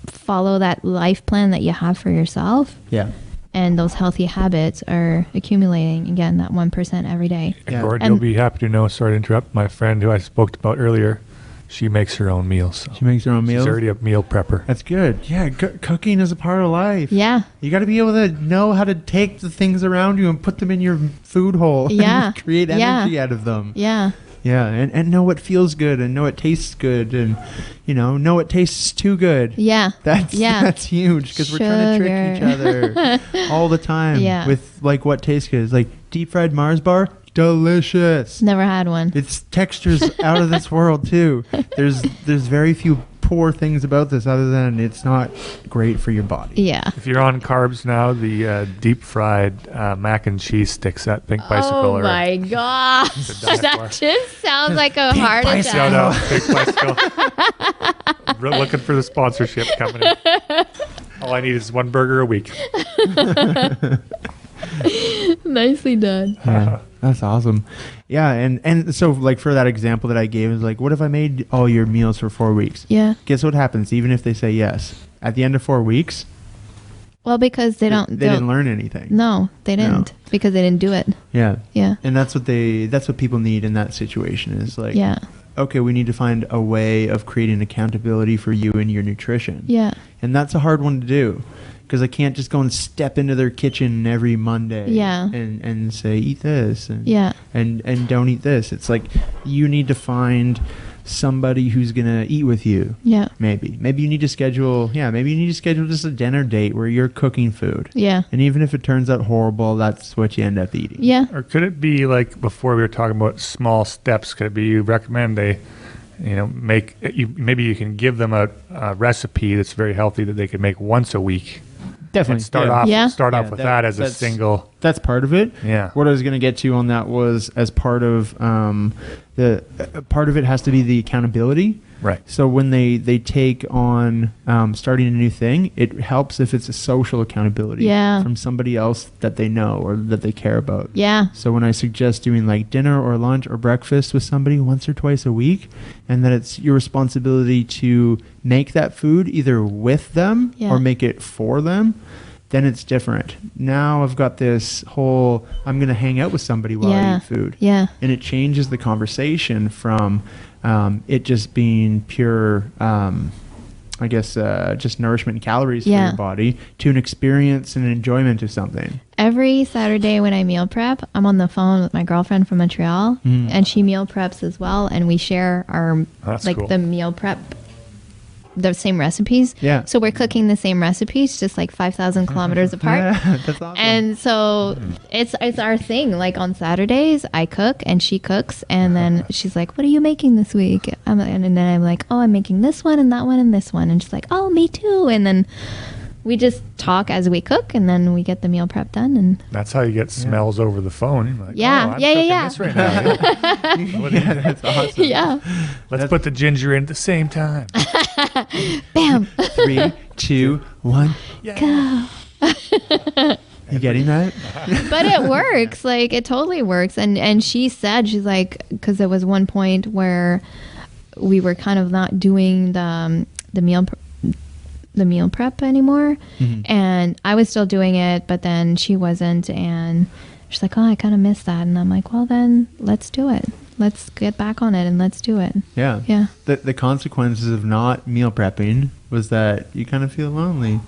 follow that life plan that you have for yourself. Yeah. And those healthy habits are accumulating, again, that 1% every day. Yeah. Gord, you'll be happy to know, sorry to interrupt, my friend who I spoke about earlier, she makes her own meals. So she makes her own meals? She's already a meal prepper. That's good. Yeah, cooking is a part of life. Yeah. You got to be able to know how to take the things around you and put them in your food hole. Yeah. And create energy out of them. Yeah. Yeah, and know what feels good and know what tastes good and, know what tastes too good. Yeah. That's huge because we're trying to trick each other all the time with, like, what tastes good. It's like deep fried Mars bar, delicious. Never had one. Its texture's out of this world, too. There's very few poor things about this other than it's not great for your body. Yeah. If you're on carbs now, the deep fried mac and cheese sticks at Pink Bicycle. Oh my gosh. That just sounds like a heart attack. No, Pink Bicycle. Looking for the sponsorship coming in. All I need is 1 burger a week. Nicely done. Yeah, that's awesome. Yeah, and so, like, for that example that I gave, is like, what if I made all your meals for 4 weeks? Yeah. Guess what happens, even if they say yes? At the end of 4 weeks... Well, because they didn't learn anything. No, they didn't. Because they didn't do it. Yeah. Yeah. And that's what people need in that situation is like, okay, we need to find a way of creating accountability for you and your nutrition. Yeah. And that's a hard one to do. because I can't just go and step into their kitchen every Monday and say, eat this and don't eat this. It's like you need to find somebody who's gonna eat with you. Maybe you need to schedule just a dinner date where you're cooking food. And even if it turns out horrible, that's what you end up eating. Or could it be like before we were talking about small steps? Could it be you recommend maybe you can give them a recipe that's very healthy that they could make once a week. Definitely. And start off with that as a single. That's part of it. Yeah. What I was going to get to on that was as part of part of it has to be the accountability. Right. So when they take on starting a new thing, it helps if it's a social accountability from somebody else that they know or that they care about. So when I suggest doing like dinner or lunch or breakfast with somebody once or twice a week, and that it's your responsibility to make that food either with them or make it for them, then it's different. Now I've got this whole, I'm going to hang out with somebody while I eat food. And it changes the conversation from it just being pure, just nourishment and calories for your body to an experience and enjoyment of something. Every Saturday when I meal prep, I'm on the phone with my girlfriend from Montreal, and she meal preps as well, and we share our the meal prep, the same recipes. So we're cooking the same recipes, just like 5,000 kilometers apart. That's awesome. And so it's our thing. Like on Saturdays, I cook and she cooks, and then she's like, "What are you making this week?" And then I'm like, "Oh, I'm making this one and that one and this one." And she's like, "Oh, me too." And then we just talk as we cook, and then we get the meal prep done. And that's how you get smells over the phone. You're like, I'm cooking this right now. That's awesome. Let's put the ginger in at the same time. Bam. 3, 2, 1. Go. You getting that? But it works. Like, it totally works. And she said, she's like, because there was one point where we were kind of not doing the meal prep anymore, and I was still doing it, but then she wasn't, and she's like, "Oh, I kind of missed that." And I'm like, "Well, then let's do it. Let's get back on it and let's do it." The consequences of not meal prepping was that you kind of feel lonely.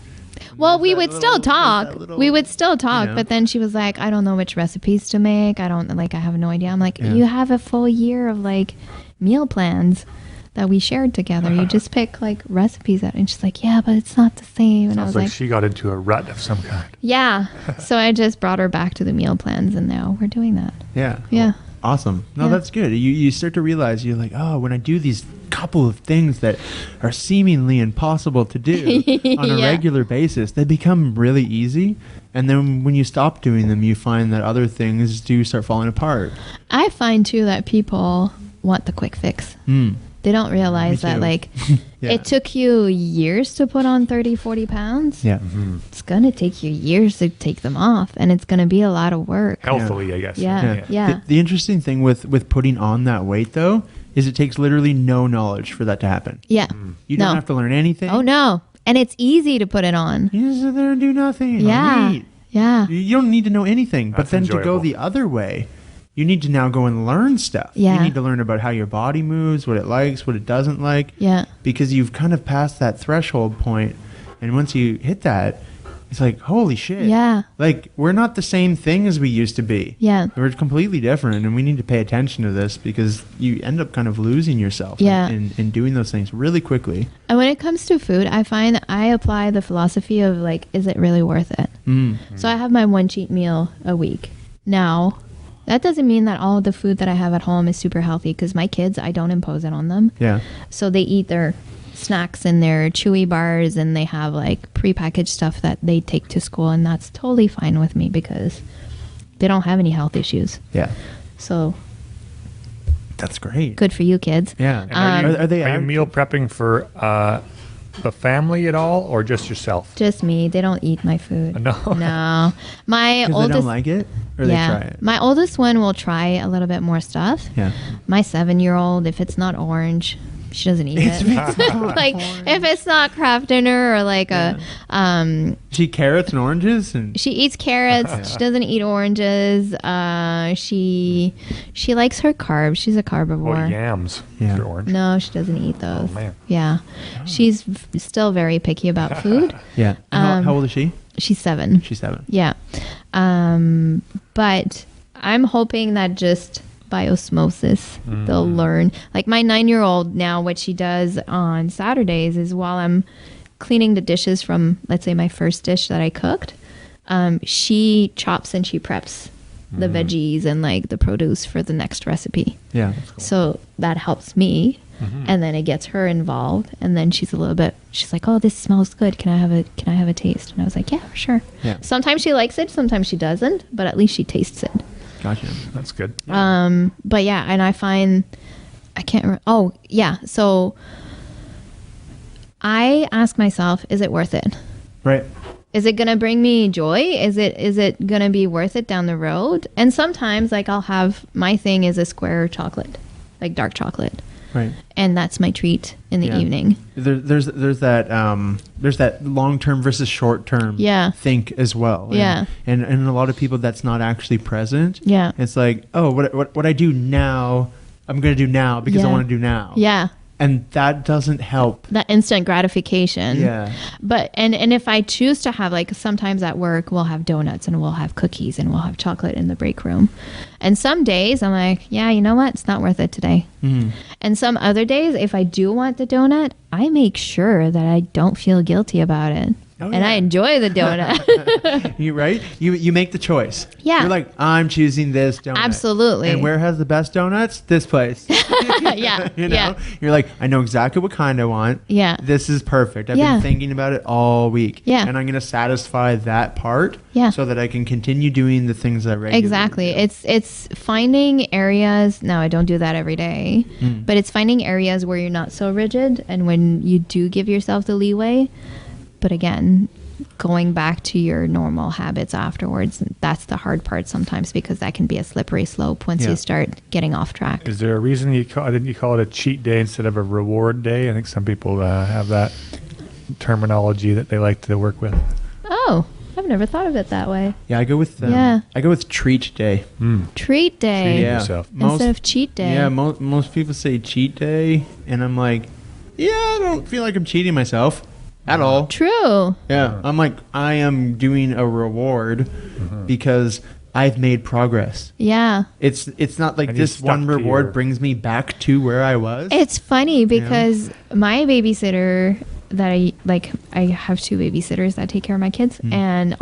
Well, we would still talk. But then she was like, "I don't know which recipes to make. I have no idea." I'm like, "You have a full year of like meal plans that we shared together. You just pick like recipes out." And she's like, "Yeah, but it's not the same." And I was like, she got into a rut of some kind. Yeah. So I just brought her back to the meal plans, and now we're doing that. Yeah. Awesome. No, that's good. You start to realize, you're like, oh, when I do these couple of things that are seemingly impossible to do on a regular basis, they become really easy. And then when you stop doing them, you find that other things do start falling apart. I find too that people want the quick fix. They don't realize that like it took you years to put on 30, 40 pounds. It's going to take you years to take them off, and it's going to be a lot of work. Healthily, I guess. The interesting thing with putting on that weight, though, is it takes literally no knowledge for that to happen. You don't have to learn anything. Oh, no. And it's easy to put it on. You just sit there and do nothing. You don't need to know anything. But then to go the other way, you need to now go and learn stuff. You need to learn about how your body moves, what it likes, what it doesn't like. Because you've kind of passed that threshold point. And once you hit that, it's like, holy shit. Like, we're not the same thing as we used to be. We're completely different. And we need to pay attention to this, because you end up kind of losing yourself in doing those things really quickly. And when it comes to food, I find I apply the philosophy of like, is it really worth it? So I have my one cheat meal a week. Now, that doesn't mean that all of the food that I have at home is super healthy, because my kids, I don't impose it on them. So they eat their snacks and their chewy bars, and they have like prepackaged stuff that they take to school, and that's totally fine with me because they don't have any health issues. So that's great. Good for you, kids. Are you meal prepping for the family at all, or just yourself? Just me. They don't eat my food. No. My oldest, they don't like it, or they try it. My oldest one will try a little bit more stuff. My 7-year-old, if it's not orange, she doesn't eat it. Like if it's not Kraft Dinner or like she eat carrots and oranges, and she eats carrots. She doesn't eat oranges. She likes her carbs. She's a carbivore. Oh, yams. Yeah. They're orange. No, she doesn't eat those. Oh, man. Yeah, she's still very picky about food. yeah. How old is she? She's 7. She's 7. Yeah, but I'm hoping that just by osmosis they'll learn. Like my 9-year-old now, what she does on Saturdays is while I'm cleaning the dishes from, let's say, my first dish that I cooked, she chops and she preps the veggies and like the produce for the next recipe. Yeah. So that helps me. And then it gets her involved, and then she's like, oh, this smells good. Can I have a taste? And I was like, yeah, for sure. Yeah. Sometimes she likes it, sometimes she doesn't, but at least she tastes it. Gotcha. That's good. But yeah, and I find I can't remember. Oh yeah, so I ask myself, is it worth it? Right. Is it gonna bring me joy? Is it gonna be worth it down the road? And sometimes, like, I'll have, my thing is a square chocolate, like dark chocolate. Right. And that's my treat in the evening. There's that long term versus short term think as well. And a lot of people, that's not actually present. Yeah. It's like, oh, what I do now, I'm gonna do now because I want to do now. Yeah. And that doesn't help. That instant gratification. Yeah. But and if I choose to have, like, sometimes at work we'll have donuts and we'll have cookies and we'll have chocolate in the break room. And some days I'm like, yeah, you know what? It's not worth it today. And some other days, if I do want the donut, I make sure that I don't feel guilty about it. And I enjoy the donut. You right? You make the choice. Yeah. You're like, I'm choosing this donut. Absolutely. And where has the best donuts? This place. Yeah. You know? Yeah. You're like, I know exactly what kind I want. Yeah. This is perfect. I've been thinking about it all week. Yeah. And I'm going to satisfy that part. Yeah. So that I can continue doing the things I regularly Exactly. do. It's finding areas. Now, I don't do that every day, but it's finding areas where you're not so rigid, and when you do give yourself the leeway. But again, going back to your normal habits afterwards, that's the hard part sometimes, because that can be a slippery slope once you start getting off track. Is there a reason didn't you call it a cheat day instead of a reward day? I think some people have that terminology that they like to work with. Oh, I've never thought of it that way. Yeah, I go with treat day. Treat day. Treating Yeah. yourself. Instead of cheat day. Yeah, most people say cheat day, and I'm like, yeah, I don't feel like I'm cheating myself at all. True. Yeah, I'm like, I am doing a reward because I've made progress. Yeah. It's not like And you this one stuck to reward brings me back to where I was. It's funny because my babysitter that I have 2 babysitters that take care of my kids, and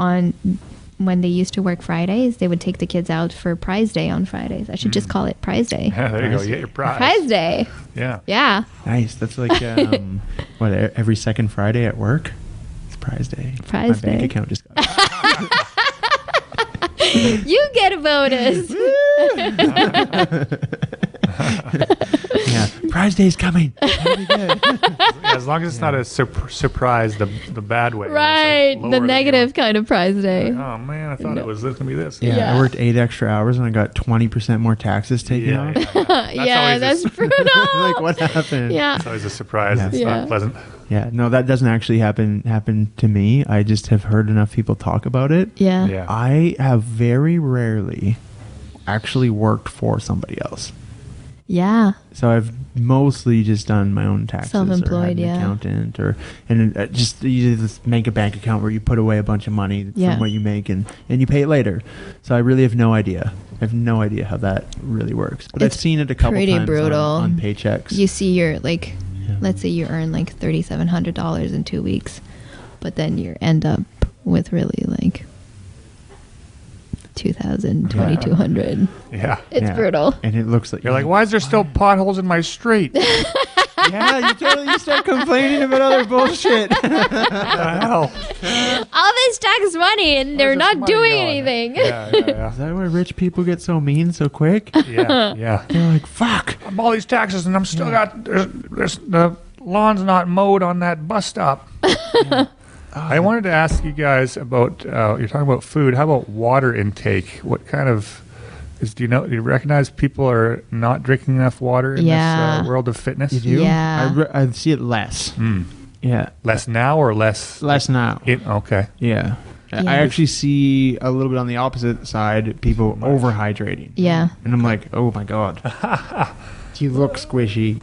when they used to work Fridays, they would take the kids out for prize day on Fridays. I should just call it prize day. Yeah, there you go. You get your prize. Prize day. Yeah. Yeah. Nice. That's like what, every second Friday at work? It's prize day. Prize My day. bank account just got You get a bonus. yeah, prize day's coming. That'll be good. Yeah, as long as it's not a surprise, the bad way. Right. It's like The lower negative kind of prize day. oh man, I thought it was going to be this. Yeah, I worked 8 extra hours and I got 20% more taxes taken off. That's always brutal. Like, what happened? Yeah. It's always a surprise. Yeah. It's not pleasant. Yeah, no, that doesn't actually happen to me. I just have heard enough people talk about it. Yeah. Yeah. I have very rarely actually worked for somebody else. Yeah. So I've mostly just done my own taxes, Self-employed, or had an accountant, and just you just make a bank account where you put away a bunch of money from what you make, and you pay it later. So I really have no idea. I have no idea how that really works. But It's I've seen it a couple pretty times brutal. on paychecks. You see your, like, let's say you earn like $3,700 in 2 weeks, but then you end up with really like $2,000, $2,200. Yeah. It's brutal. And it looks like You're like, why is there still potholes in my street? yeah, you start complaining about other bullshit. What the hell? All this tax money and they're Where's this not money doing going? anything. Yeah. Is that why rich people get so mean so quick? Yeah. They're like, fuck. I'm all these taxes and I'm still got there's the lawn's not mowed on that bus stop. I wanted to ask you guys about you're talking about food. How about water intake? What kind of do you recognize people are not drinking enough water in this world of fitness? You do? Yeah. I see it less. Yeah. Less now or less? Less now. Okay. Yeah. I actually see a little bit on the opposite side, people overhydrating. Yeah. And I'm like, oh my God. You look squishy.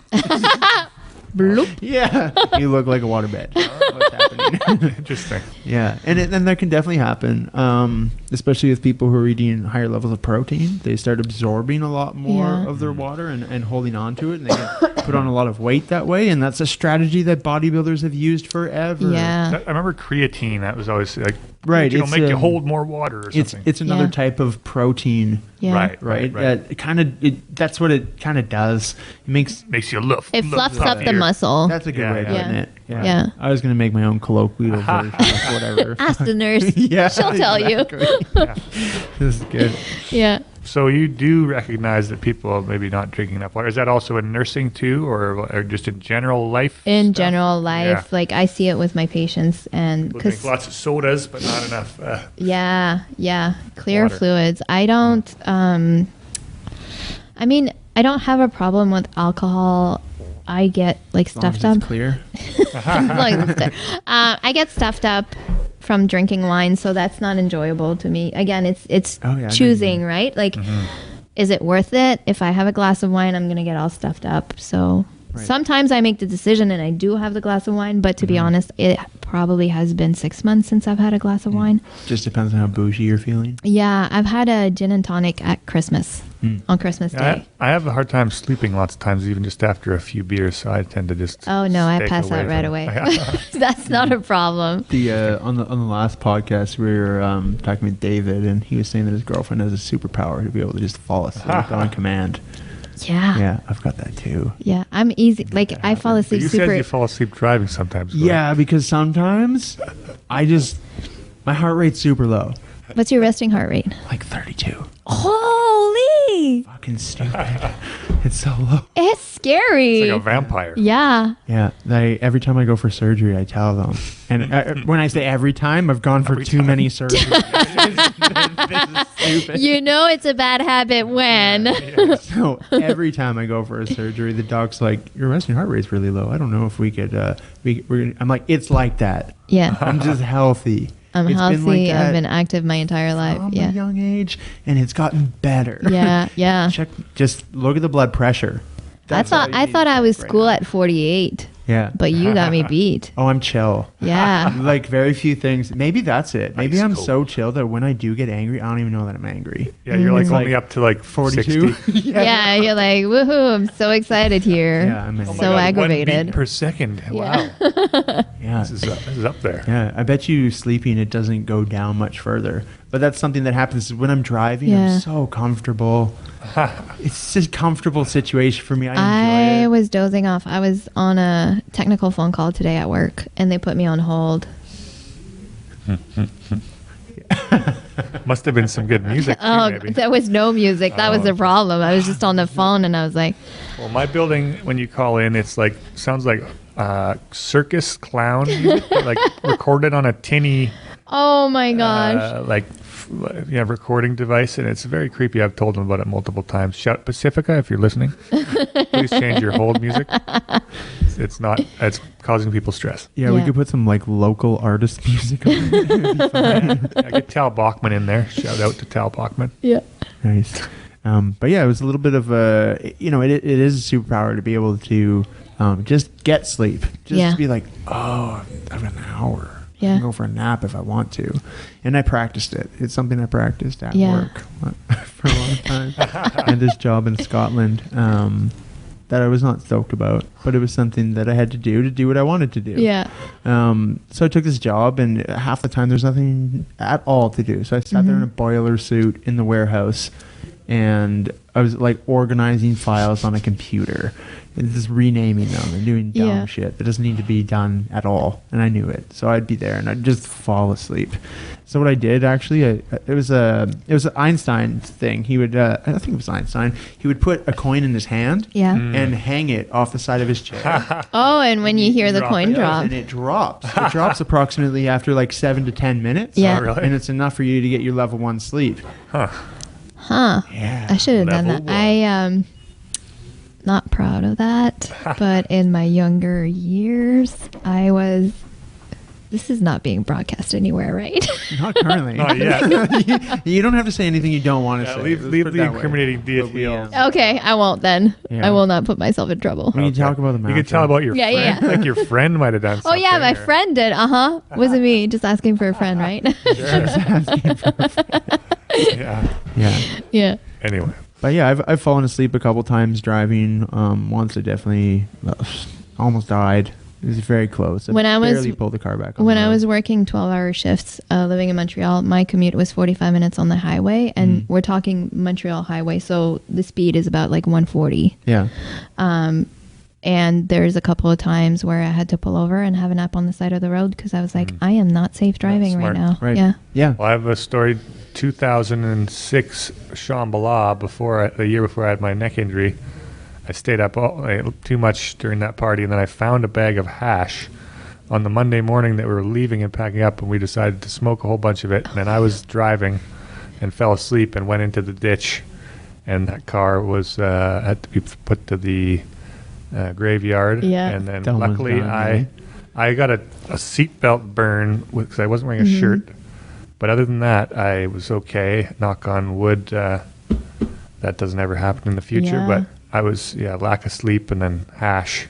Bloop. Yeah. You look like a waterbed. What's happening? Interesting. Yeah. And that can definitely happen, especially with people who are eating higher levels of protein. They start absorbing a lot more of their water and holding on to it. And they can put on a lot of weight that way. And that's a strategy that bodybuilders have used forever. Yeah. I remember creatine. That was always like, right. It'll make you hold more water or something. It's another type of protein. Yeah. Right. That's what it kind of does. It makes you look. It fluffs up the muscle. That's a good way of putting it. Yeah. I was going to make my own colloquial version of whatever. Ask the nurse. Yeah. She'll tell you. This is good. Yeah. So you do recognize that people are maybe not drinking enough water. Is that also in nursing too, or just in general life? In general life, like I see it with my patients, and we'll drink lots of sodas, but not enough. Clear water. fluids. I don't. I mean, I don't have a problem with alcohol. I get like stuffed up. Clear. I get stuffed up from drinking wine, so that's not enjoyable to me. Again, it's choosing, right? Like, is it worth it? If I have a glass of wine, I'm gonna get all stuffed up. So sometimes I make the decision and I do have the glass of wine, but to be honest, it probably has been 6 months since I've had a glass of wine. Just depends on how bougie you're feeling. Yeah, I've had a gin and tonic at Christmas, on Christmas Day. I have a hard time sleeping lots of times, even just after a few beers, so I tend to just I pass out right away. That's not a problem. On the last podcast, we were talking with David, and he was saying that his girlfriend has a superpower to be able to just fall asleep on command. Yeah, I've got that too. Yeah, I'm easy. Like I fall asleep you super. said you fall asleep driving sometimes. Yeah, because sometimes my heart rate's super low. What's your resting heart rate? Like 32. Holy! Fucking stupid. It's so low. It's scary. It's like a vampire. Yeah. Yeah. Every time I go for surgery, I tell them. And when I say every time, I've gone for too many surgeries. This is stupid. You know it's a bad habit when. So every time I go for a surgery, the doc's like, your resting heart rate's really low. I don't know if we could, I'm like, it's like that. Yeah. I'm just healthy. I'm healthy. I've been active my entire life. From a young age, and it's gotten better. Yeah. Just look at the blood pressure. I thought I was cool at 48. Yeah. But you got me beat. Oh, I'm chill. Yeah. Like very few things. Maybe that's it. Maybe I'm cool. so chill that when I do get angry, I don't even know that I'm angry. Yeah, you're like only up to like 42. 60. Yeah, you're like, woohoo, I'm so excited here. Yeah, I'm so aggravated. 1 beat per second. Yeah. Wow. Yeah. This is up there. Yeah, I bet you sleeping, it doesn't go down much further. But that's something that happens when I'm driving. I'm so comfortable. It's a comfortable situation for me. I enjoy it. I was dozing off. I was on a technical phone call today at work, and they put me on hold. Must have been some good music too, maybe. There was no music. That was the problem. I was just on the phone, and I was like... Well, my building, when you call in, it's like, sounds like circus clown music, like recorded on a tinny... Oh my gosh. Recording device, and it's very creepy. I've told them about it multiple times. Shout Pacifica if you're listening. Please change your hold music. It's causing people stress. Yeah, we could put some like local artist music on it. I get Tal Bachman in there. Shout out to Tal Bachman. Yeah. Nice. But yeah, it was a little bit of it is a superpower to be able to just get sleep. Just to be like, oh, I've got an hour. I can go for a nap if I want to. And I practiced it. It's something I practiced at work for a long time. I had this job in Scotland that I was not stoked about, but it was something that I had to do what I wanted to do. Yeah. So I took this job, and half the time there's nothing at all to do. So I sat there in a boiler suit in the warehouse, and I was like organizing files on a computer and just renaming them and doing dumb shit that doesn't need to be done at all. And I knew it. So I'd be there and I'd just fall asleep. So what I did actually, it was an Einstein thing. He would, I think it was Einstein. He would put a coin in his hand and hang it off the side of his chair. Oh, and when you hear the coin drop. And it drops. It drops approximately after like 7 to 10 minutes. Yeah. Oh, really? And it's enough for you to get your level 1 sleep. Huh. Huh. Yeah. I should have done that. Level I am not proud of that, but in my younger years, I was. This is not being broadcast anywhere, right? Not currently. Not yet. You don't have to say anything you don't want to say. Leave Let's put it the that way. incriminating But we, details. Okay, I won't then. Yeah. I will not put myself in trouble. We can talk about the You match. can tell about your Yeah, friend. yeah. Like your friend might have done Oh something. yeah, my or- friend did. Wasn't me. Just asking for a friend, right? Yeah. Yeah. Yeah. Anyway. But yeah, I've fallen asleep a couple times driving. Once I definitely almost died. It was very close. When I was- barely pulled the car back on When the I road. was working 12-hour shifts, living in Montreal, my commute was 45 minutes on the highway, and we're talking Montreal highway, so the speed is about like 140. Yeah. And there's a couple of times where I had to pull over and have a nap on the side of the road because I was like, I am not safe driving right smart. now. Right. Yeah. Yeah. Well, I have a story. 2006 Shambhala, the year before I had my neck injury. I stayed up too much during that party, and then I found a bag of hash on the Monday morning that we were leaving and packing up, and we decided to smoke a whole bunch of it. And then I was driving and fell asleep and went into the ditch, and that car was had to be put to the graveyard. Yeah. And then That one's luckily gone, I got a seatbelt burn because I wasn't wearing a shirt. But other than that, I was okay. Knock on wood. That doesn't ever happen in the future. Yeah. But I was, lack of sleep and then hash.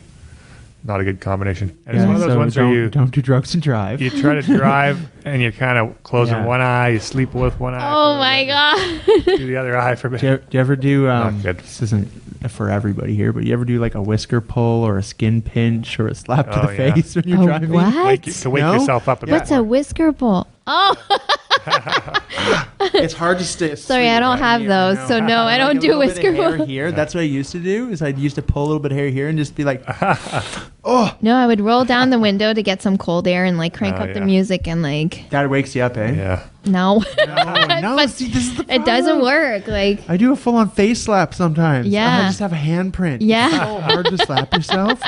Not a good combination. And it's Yeah, one of those so ones where you don't do drugs and drive. try to drive and you're kind of closing Yeah. one eye. You sleep with one eye. Oh for a my bit, God. do the other eye for a bit. Do you ever do? Not good. This isn't for everybody here, but you ever do like a whisker pull or a skin pinch or a slap to Oh, the yeah. face when you're Oh, driving? what? To wake No? yourself up a bit What's a more. whisker pull? Oh, It's hard to stay asleep. sorry, I don't have Yeah, those. So no, I Like don't a do little bit of whisker hair pull. here. That's what I used to do. Is I used to pull a little bit of hair here and just be like, No, I would roll down the window to get some cold air and like crank Oh, up the yeah. music and like, that wakes you up, eh? Yeah. no. No, But see, this is the it doesn't problem. work. Like, I do a full-on face slap sometimes. Yeah. I just have a handprint. Yeah. It's so hard to slap yourself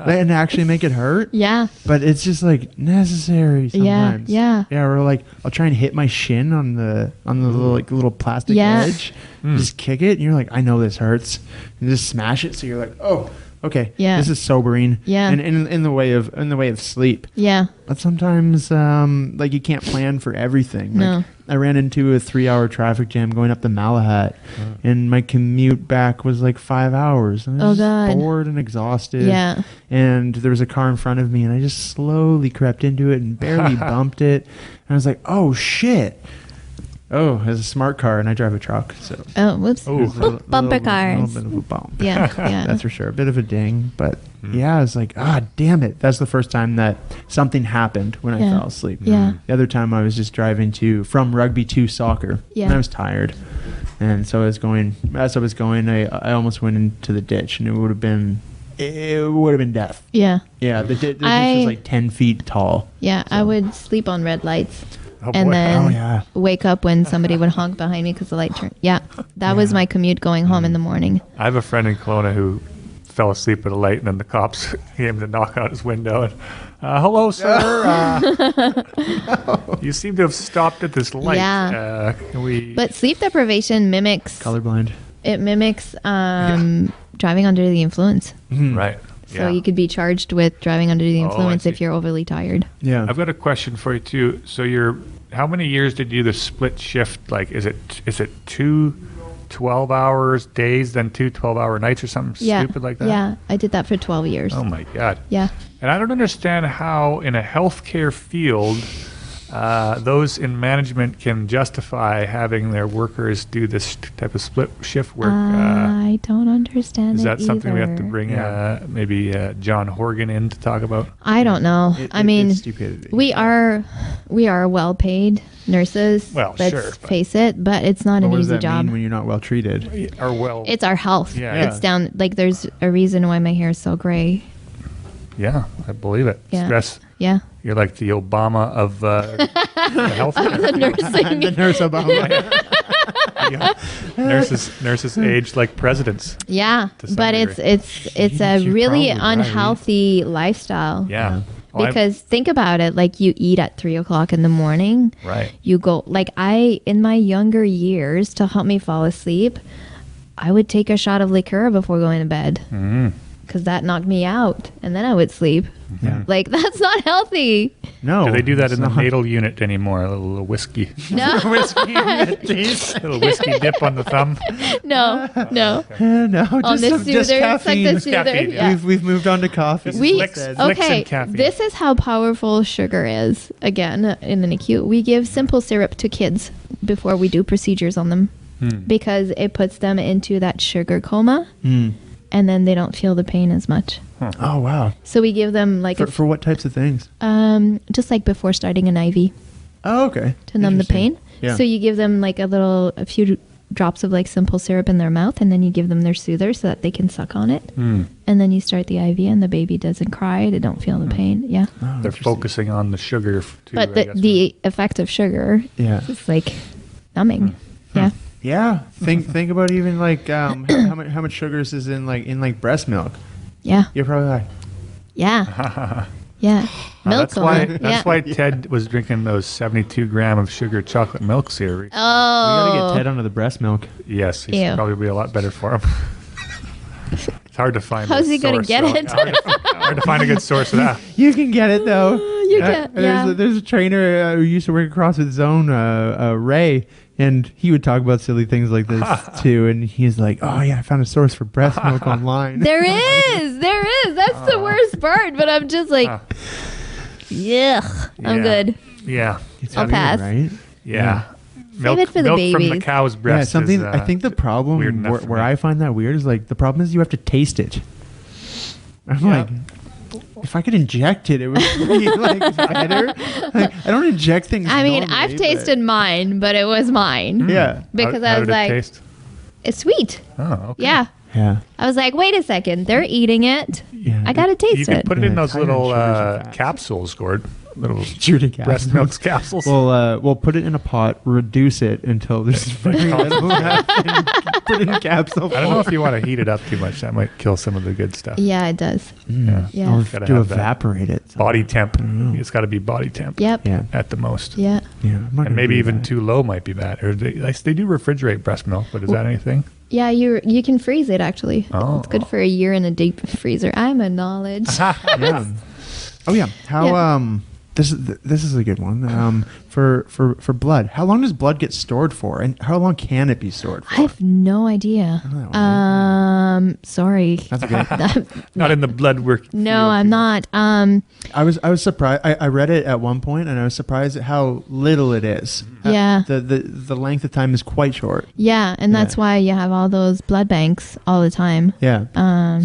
and actually make it hurt. yeah. But it's just like necessary Yeah, sometimes. yeah. Yeah, or like I'll try and hit my shin on the little plastic Yeah. edge. Just kick it, and you're like, I know this hurts. And just smash it, so you're like, oh, okay. Yeah. This is sobering. Yeah. And in the way of sleep. Yeah. But sometimes like you can't plan for everything. Like, No. I ran into a 3-hour traffic jam going up the Malahat, and my commute back was like 5 hours. And I was Oh, God. bored and exhausted. Yeah. And there was a car in front of me, and I just slowly crept into it and barely bumped it. And I was like, oh, shit. Oh, it's a smart car, and I drive a truck. So Oh, whoops. Ooh. there's a Bumper little cars. bit of a bump. Yeah. Yeah. That's for sure. A bit of a ding. But yeah, it's like, damn it. That's the first time that something happened when I Yeah. fell asleep. Yeah. The other time I was just driving from rugby to soccer. Yeah. And I was tired. And so as I was going, I almost went into the ditch, and it would have been death. Yeah. Yeah, the ditch I- was like 10 feet tall. Yeah. I would sleep on red lights. Oh, And boy. then Oh, yeah. wake up when somebody would honk behind me because the light turned. Yeah, that was my commute going home in the morning. I have a friend in Kelowna who fell asleep at a light, and then the cops came to knock out his window. And, hello, sir. You seem to have stopped at this light. Yeah. Can we? But sleep deprivation mimics Colorblind. driving under the influence. Right. So you could be charged with driving under the Oh, I influence if see. you're overly tired. Yeah. I've got a question for you too. So how many years did you do the split shift? Like, is it 2 12-hour days, then 2 12-hour nights, or something Yeah. stupid like that? Yeah, I did that for 12 years. Oh my God. Yeah. And I don't understand how, in a healthcare field, those in management can justify having their workers do this type of split shift work. I don't understand Is it that something we have to either. bring Yeah. maybe John Horgan in to talk about? I don't know. I mean, it's stupidity. we are well-paid nurses. Well, let's sure, but- face it, but it's not But an what does easy that job. mean when you're not well treated? Or well, It's our health. Yeah. It's down. Like, there's a reason why my hair is so gray. yeah, I believe it. Yeah. Stress. Yeah. You're like the Obama of the healthcare. The nursing. The nurse Obama. Yeah. Nurses age like presidents. Yeah, To some but degree. it's a You're really probably right. unhealthy lifestyle. Yeah. Because think about it, like you eat at 3 o'clock in the morning. Right. You go, like in my younger years, to help me fall asleep, I would take a shot of liqueur before going to bed. Because that knocked me out. And then I would sleep. Yeah. Like, that's not healthy. No. Do they do that in the natal unit anymore? A little whiskey. No. Whiskey Little whiskey dip on the thumb. No. no, On the soother. just caffeine. It's like the soother. Caffeine, Yeah. We've moved on to coffee. Flicks and caffeine. This is how powerful sugar is. Again, in an acute, we give simple syrup to kids before we do procedures on them because it puts them into that sugar coma, and then they don't feel the pain as much. Oh wow! So we give them like For what types of things? just like before starting an IV Oh, okay. to numb the pain. Yeah. So you give them like a few drops of like simple syrup in their mouth, and then you give them their soother so that they can suck on it. And then you start the IV, and the baby doesn't cry. They don't feel the pain. Yeah. Oh, They're focusing on the sugar too. But I guess. the effect of sugar is like numbing. Yeah. Yeah. Think about even like how much sugars is in breast milk. Yeah. You're probably like, Yeah. Yeah. Milk. That's why Ted was drinking those 72 gram of sugar chocolate milks here. we gotta Oh. get Ted onto the breast milk. Yes, he's Ew. probably be a lot better for him. It's hard to find. How's a he gonna source, get though. it? Hard to find a good source of that. You can get it though. There's a trainer who used to work across with Zone, Ray, and he would talk about silly things like this too. And he's like, "Oh yeah, I found a source for breast milk online." There is. That's the worst part. But I'm just like, yuck. I'm good. Yeah, It's I'll weird, pass. right? yeah. Save it for the milk babies. from the cow's breast. Yeah, something. Is, I think the weird problem enough for where me. I find that weird is like the problem is you have to taste it. I'm like, if I could inject it, it would be like better. Like, I don't inject things. I mean, normally, I've but- tasted mine, but it was mine. Yeah. Because How I was did it like, taste? it's sweet. Oh, okay. Yeah. Yeah. I was like, wait a second. They're eating it. Yeah. I got to You taste can it. put it in those higher in little sugars and fats. capsules, Gord. Little Shoot a breast milk capsules. We'll put it in a pot, reduce it until there's very little left, and put it in capsule. I don't know if you want to heat it up too much. That might kill some of the good stuff. Yeah, it does. Yeah. Yeah. Or Gotta to have that. evaporate it. Body temp. It's got to be body temp. Yep. Yeah. At the most. Yeah. Yeah. I'm not gonna And maybe do even that. too low might be bad. Or they do refrigerate breast milk, but is that anything? Yeah, you can freeze it actually. Oh. It's good for a year in a deep freezer. I'm a knowledge. Yeah. Oh yeah. How Yeah. This is a good one. For blood, how long does blood get stored for, and how long can it be stored for? I have no idea. Sorry. That's good. Not in the blood work. No, I'm not. I was surprised. I read it at one point, and I was surprised at how little it is. Yeah. The length of time is quite short. Yeah, and that's why you have all those blood banks all the time. Yeah.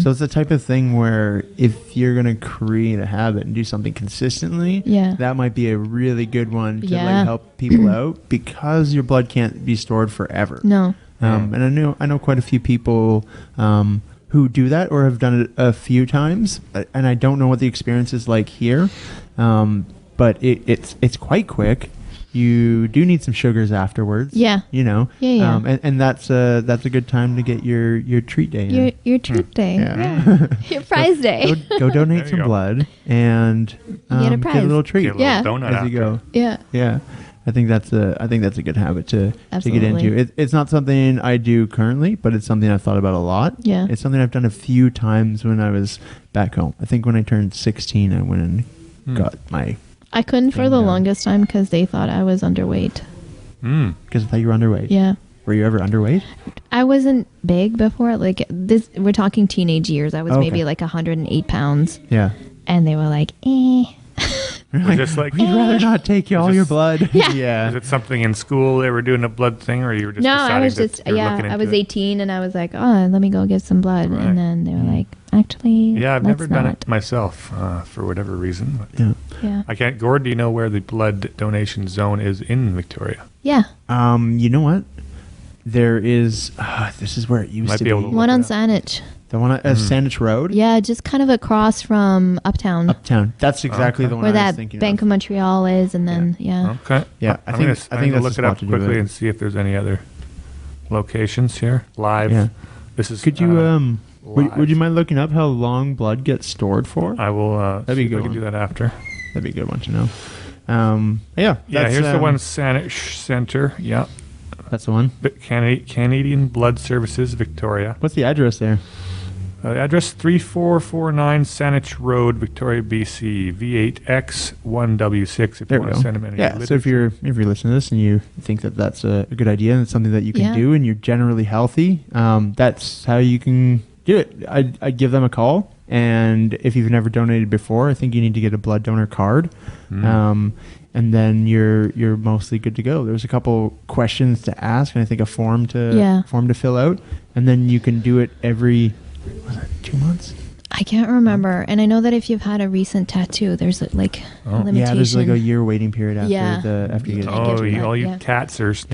So it's the type of thing where if you're gonna create a habit and do something consistently, that might be a really good one to like help people out because your blood can't be stored forever. No. And I know quite a few people who do that or have done it a few times, and I don't know what the experience is like here, but it's quite quick. You do need some sugars afterwards. Yeah. You know. Yeah. And that's a good time to get your treat day in. Your treat day. Yeah. Yeah. Your prize day. Go donate There you some go. blood and get a prize. little treat Get a little Yeah. donut as you after. go. Yeah. Yeah. I think that's a good habit to get Absolutely. into. It's not something I do currently, but it's something I've thought about a lot. Yeah. It's something I've done a few times when I was back home. I think when I turned 16, I went and got my, I couldn't for Thing the down. longest time because they thought I was underweight. because I thought you were underweight. Yeah. Were you ever underweight? I wasn't big before. Like this, we're talking teenage years. I was Okay. maybe like 108 pounds, Yeah. and they were like, "Eh." Was this like? We'd rather not take all your this- blood. Yeah. Was it something in school they were doing a blood thing, or you were just No, deciding I was that just you were looking I into was it? 18, and I was like, "Oh, let me go get some blood." Right. And then they were like, "Actually, Yeah, I've let's never done not." it myself for whatever reason. But Yeah. Yeah. I can't. Gord, do you know where the blood donation zone is in Victoria? Yeah. You know what? There is. This is where it used Might to be be. able to One on look it up. Saanich. The one at Saanich Road. Yeah, just kind of across from Uptown, Uptown. That's exactly Okay. the one where I was that thinking Bank of Montreal is, and then yeah. Okay. Yeah, I think I'm that's gonna the look it up spot to do quickly it. and see if there's any other locations here live. Yeah. This is. Could you Would you mind looking up how long blood gets stored for? I will. That'd be a good I can one. do that after. That'd be a good one to know. Yeah. Here's the one. Center. Yeah. That's the one. Canadian Blood Services, Victoria. What's the address there? Address 3449 Saanich Road, Victoria, BC, V8X1W6. If you want to send them any. Yeah. So if you're listening to this and you think that that's a good idea and it's something that you can do and you're generally healthy, that's how you can do it. I'd give them a call. And if you've never donated before, I think you need to get a blood donor card. And then you're mostly good to go. There's a couple questions to ask, and I think a form to fill out, and then you can do it every 2 months. I can't remember, and I know that if you've had a recent tattoo, there's like a limitation. Yeah, there's like a year waiting period after you get it. All you tatters.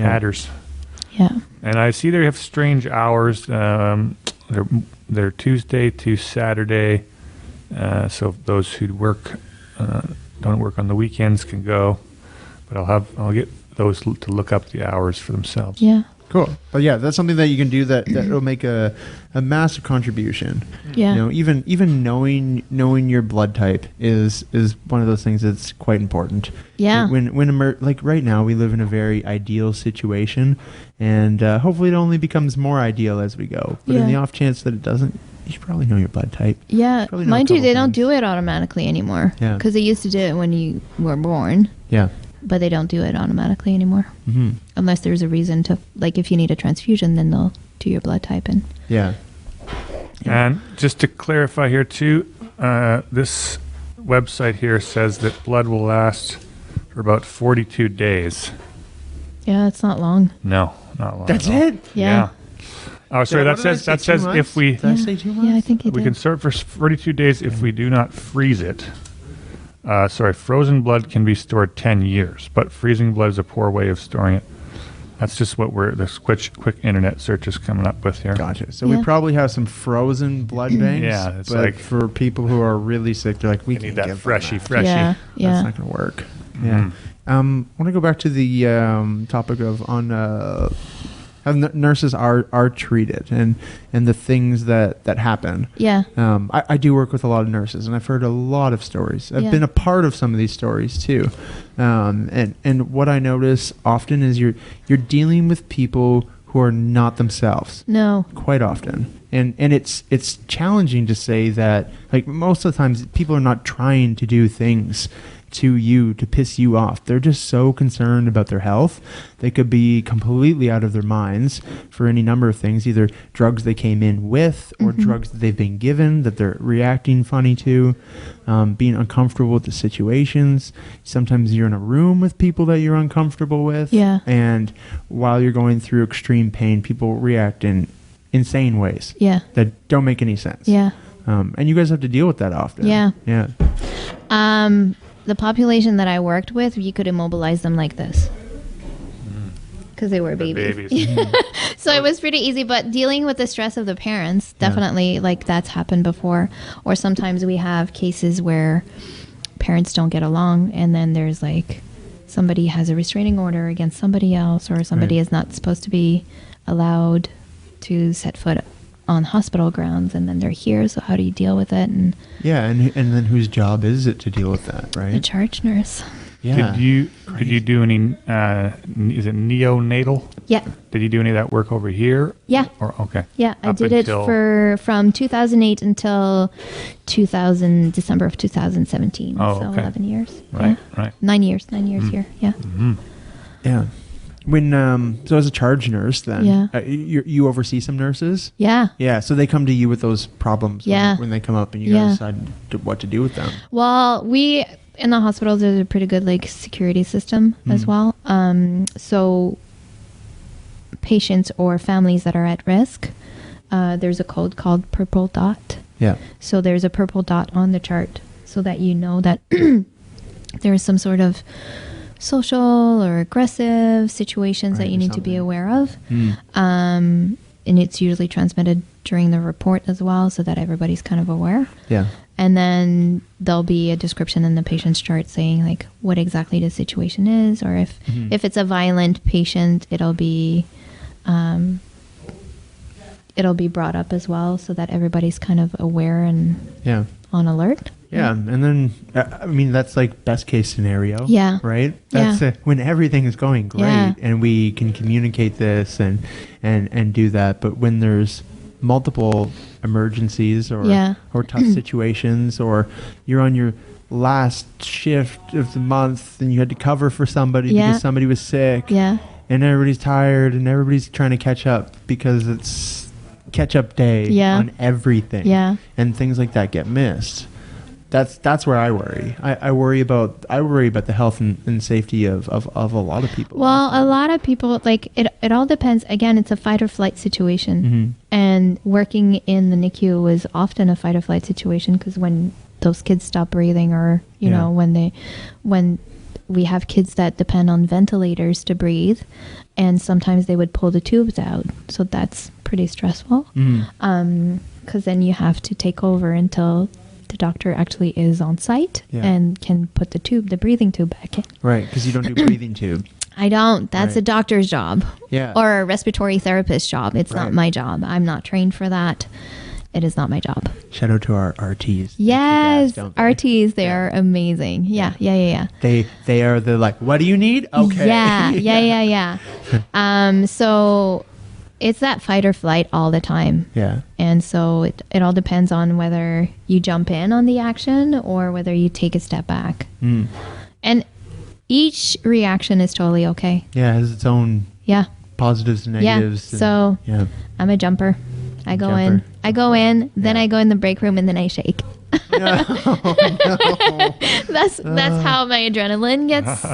Yeah. And I see they have strange hours. They're Tuesday to Saturday, so those who don't work on the weekends can go. But I'll get those to look up the hours for themselves. Yeah. Cool. But yeah, that's something that you can do that will make a massive contribution. Yeah. You know, even knowing your blood type is one of those things that's quite important. Yeah. Like right now we live in a very ideal situation, and hopefully it only becomes more ideal as we go. But in the off chance that it doesn't, you should probably know your blood type. Yeah. Mind you, they don't do it automatically anymore. Yeah. Because they used to do it when you were born. Yeah. But they don't do it automatically anymore. Mm-hmm. Unless there's a reason to, like if you need a transfusion, then they'll do your blood type and. Yeah. And just to clarify here too, this website here says that blood will last for about 42 days. Yeah, it's not long. No, not long. That's it? Yeah. Oh, sorry. That says if we. Did I say 2 months? Yeah, I think it We did. can start for 42 days if we do not freeze it. Frozen blood can be stored 10 years, but freezing blood is a poor way of storing it. That's just what this quick internet search is coming up with here. Gotcha. So we probably have some frozen blood banks. Yeah, it's but like for people who are really sick, they're like, we need can't that give freshy. Yeah. That's not going to work. Yeah. I want to go back to the topic of how nurses are treated and the things that happen. Yeah. I do work with a lot of nurses, and I've heard a lot of stories. I've been a part of some of these stories too. And what I notice often is you're dealing with people who are not themselves. No. Quite often. And it's challenging to say that, like, most of the times people are not trying to do things to you to piss you off. They're just so concerned about their health. They could be completely out of their minds for any number of things, either drugs they came in with or drugs that they've been given that they're reacting funny to, being uncomfortable with the situations. Sometimes you're in a room with people that you're uncomfortable with. Yeah. And while you're going through extreme pain, people react in insane ways. Yeah. That don't make any sense. Yeah. And you guys have to deal with that often. Yeah. Yeah. The population that I worked with, you could immobilize them like this. Because they were babies. So it was pretty easy, but dealing with the stress of the parents, definitely, like, that's happened before. Or sometimes we have cases where parents don't get along, and then there's like somebody has a restraining order against somebody else, or somebody is not supposed to be allowed to set foot on hospital grounds, and then they're here. So how do you deal with it? And then whose job is it to deal with that, right? the charge nurse. Yeah. Did you do any? Is it neonatal? Yeah. Did you do any of that work over here? Yeah. Or okay. Yeah, I Up did it until- from 2008 until December of 2017. Oh, so okay. 11 years. Right. Yeah. Right. 9 years here. Yeah. Yeah. When so as a charge nurse, then Yeah. you oversee some nurses. Yeah. Yeah. So they come to you with those problems. Yeah. When they come up, and you gotta decide what to do with them. Well, we in the hospitals there's a pretty good like security system as well. So patients or families that are at risk, there's a code called purple dot. Yeah. So there's a purple dot on the chart so that you know that there is some sort of social or aggressive situations that you need to be aware of. And it's usually transmitted during the report as well, so that everybody's kind of aware. Yeah. And then there'll be a description in the patient's chart saying like what exactly the situation is, or if it's a violent patient, it'll be it'll be brought up as well so that everybody's kind of aware and on alert. Yeah, and then I mean that's like best case scenario. Yeah. Right. That's when everything is going great and we can communicate this and do that. But when there's multiple emergencies or tough situations, or you're on your last shift of the month and you had to cover for somebody because somebody was sick. Yeah. And everybody's tired and everybody's trying to catch up because it's catch up day on everything. Yeah. And things like that get missed. That's where I worry. I worry about the health and safety of a lot of people. Well, a lot of people, like it all depends. Again, it's a fight or flight situation. Mm-hmm. And working in the NICU was often a fight or flight situation because when those kids stop breathing, or you know, when we have kids that depend on ventilators to breathe, and sometimes they would pull the tubes out, so that's pretty stressful. Because then you have to take over until the doctor actually is on site and can put the breathing tube back in. Right, because you don't do breathing tube. I don't. That's a doctor's job. Yeah. Or a respiratory therapist's job. It's not my job. I'm not trained for that. It is not my job. Shout out to our RTs. Yes, RTs. They are amazing. Yeah. They are the like, what do you need? Okay. Yeah. So it's that fight or flight all the time. Yeah. And so it all depends on whether you jump in on the action or whether you take a step back. And each reaction is totally okay. Yeah, it has its own positives and negatives. Yeah. So I'm a jumper. I go in, then I go in the break room and then I shake. No. That's how my adrenaline gets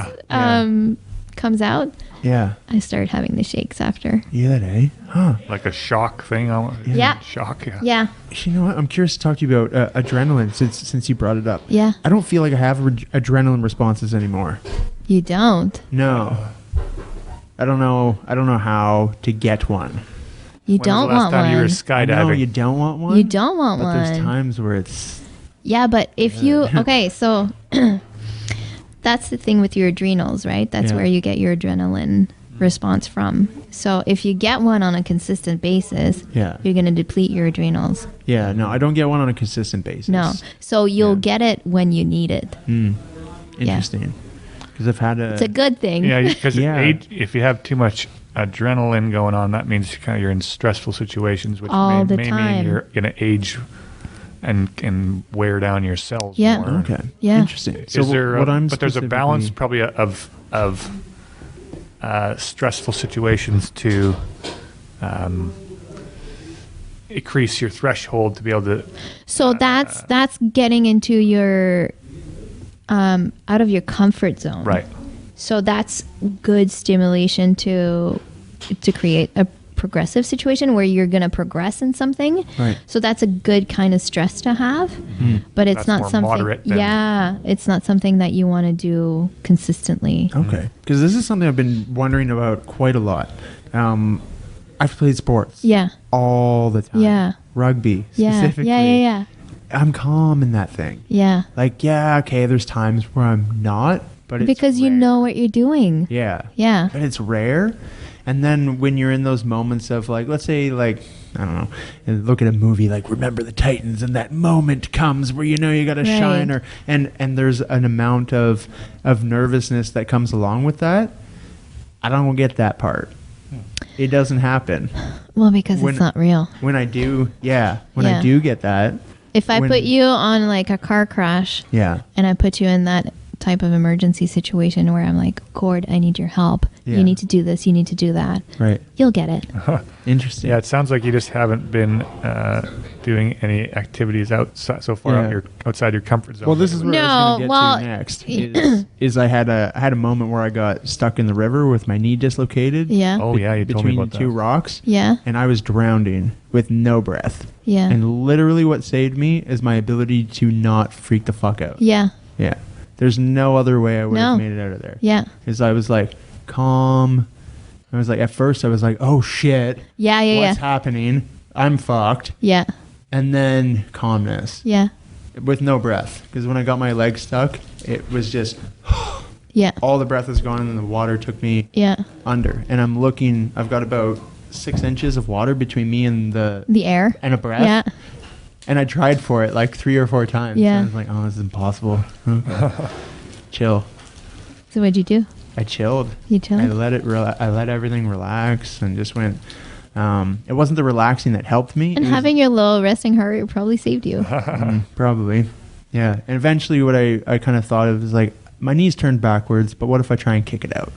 comes out. Yeah. I start having the shakes after. Yeah, huh? Like a shock thing. Yeah. Shock. Yeah. You know what? I'm curious to talk to you about adrenaline since you brought it up. Yeah. I don't feel like I have adrenaline responses anymore. You don't? No. I don't know how to get one. You don't want one. Last time you were skydiving? No, you don't want one. You don't want one. But there's times where it's. Yeah, but if you so that's the thing with your adrenals, right? That's where you get your adrenaline response from. So if you get one on a consistent basis, you're going to deplete your adrenals. Yeah, no, I don't get one on a consistent basis. No, so you'll get it when you need it. Interesting. Because I've had it's a good thing. Yeah, because if you have too much adrenaline going on, that means you're in stressful situations, which may mean you're going to age and wear down your cells more. Okay. Yeah. Interesting. So there's a balance probably of stressful situations to increase your threshold to be able to. So that's getting into your out of your comfort zone. Right. So that's good stimulation to create a progressive situation where you're going to progress in something. Right. So that's a good kind of stress to have, but it's not something. It's not something that you want to do consistently. Okay. Because this is something I've been wondering about quite a lot. I've played sports. Yeah. All the time. Yeah. Rugby specifically. Yeah. I'm calm in that thing. Yeah. Like, okay, there's times where I'm not, but it's because rare. You know what you're doing. Yeah. Yeah. But it's rare. And then when you're in those moments of like, let's say like, I don't know, and look at a movie like Remember the Titans, and that moment comes where you know you got to shine, and there's an amount of nervousness that comes along with that. I don't get that part. It doesn't happen. Well, because it's not real. When I do, I do get that. If I put you on like a car crash, and I put you in that type of emergency situation where I'm like, Gord, I need your help. You need to do this. You need to do that. Right. You'll get it. Interesting. Yeah, it sounds like you just haven't been doing any activities outside outside your comfort zone. Well, this is where I was going to get to next. Is I had a moment where I got stuck in the river with my knee dislocated. Yeah. Oh yeah, you told me about that. Between two rocks. Yeah. And I was drowning with no breath. Yeah. And literally, what saved me is my ability to not freak the fuck out. Yeah. Yeah. There's no other way I would have made it out of there. Yeah. Because I was like calm. I was like, at first I was like, oh shit. What's happening? I'm fucked. Yeah. And then calmness. Yeah. With no breath. Because when I got my leg stuck, it was just. Yeah. All the breath was gone and the water took me under. And I'm looking, I've got about 6 inches of water between me and the air and a breath. Yeah. And I tried for it like 3 or 4 times. Yeah. And I was like, oh, this is impossible. Chill. So what'd you do? I chilled. You chilled? I let everything relax and just went. It wasn't the relaxing that helped me. And having your little resting heart rate probably saved you. Probably. Yeah. And eventually what I kind of thought of is like, my knees turned backwards, but what if I try and kick it out?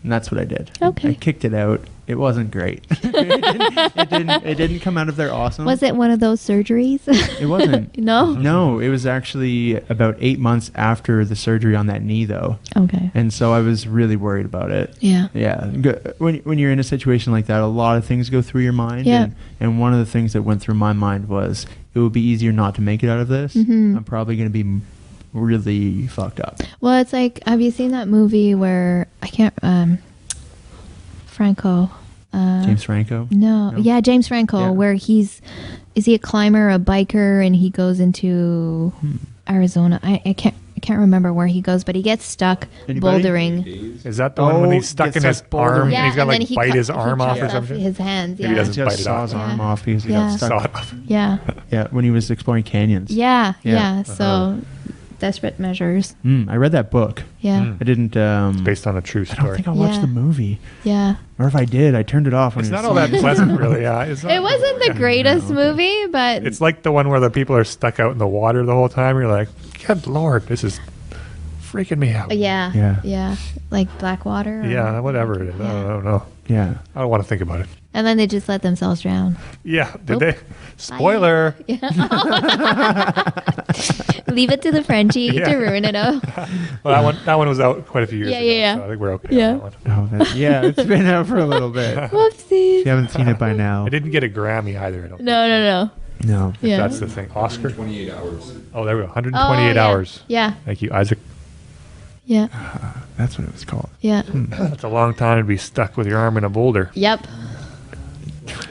And that's what I did. Okay. I kicked it out. It wasn't great. It didn't come out of there awesome. Was it one of those surgeries? It wasn't. No? No, it was actually about 8 months after the surgery on that knee, though. Okay. And so I was really worried about it. Yeah. Yeah. When you're in a situation like that, a lot of things go through your mind. Yeah. And one of the things that went through my mind was, it would be easier not to make it out of this. Mm-hmm. I'm probably going to be really fucked up. Well, it's like, have you seen that movie where Franco? James Franco? No. Yeah, James Franco, Yeah. where is he a climber, a biker, and he goes into Arizona. I can't remember where he goes, but he gets stuck Anybody? bouldering. Is that the one when he's stuck gets in his stuck bouldering. arm Yeah, and he's got and like then bite his arm off or chops something? his hands. Maybe he Yeah. doesn't bite it saw off. his arm Yeah. off because he Yeah. got stuck. Saw it off. Yeah. Yeah, when he was exploring canyons. Yeah. Yeah. Yeah. So desperate measures. I read that book. Yeah. I didn't. Based on a true I don't story. think I watched Yeah. the movie. Yeah. Or if I did, I turned it off. When It's it was not all that so- pleasant, really. Yeah, it's not, It wasn't the greatest movie, but It's like the one where the people are stuck out in the water the whole time. You're like, good Lord, this is freaking me out. yeah. Yeah. Yeah. Like Blackwater. or- Yeah, whatever it is. I don't know. Yeah. I don't want to think about it. And then they just let themselves drown. Yeah, did Nope. they? Spoiler. Leave it to the Frenchie Yeah. to ruin it all. Well, that one was out quite a few years Yeah, ago. yeah, yeah. So I think we're okay Yeah. on that one. Yeah, it's been out for a little bit. If Whoopsies. you haven't seen it by now. I didn't get a Grammy either. I don't No. No. think. Yeah. That's the thing. Oscar? 28 hours. Oh, there we go. Oh, 128 yeah. hours. Yeah. Thank you, Isaac. Yeah. That's what it was called. Yeah. That's a long time to be stuck with your arm in a boulder. Yep.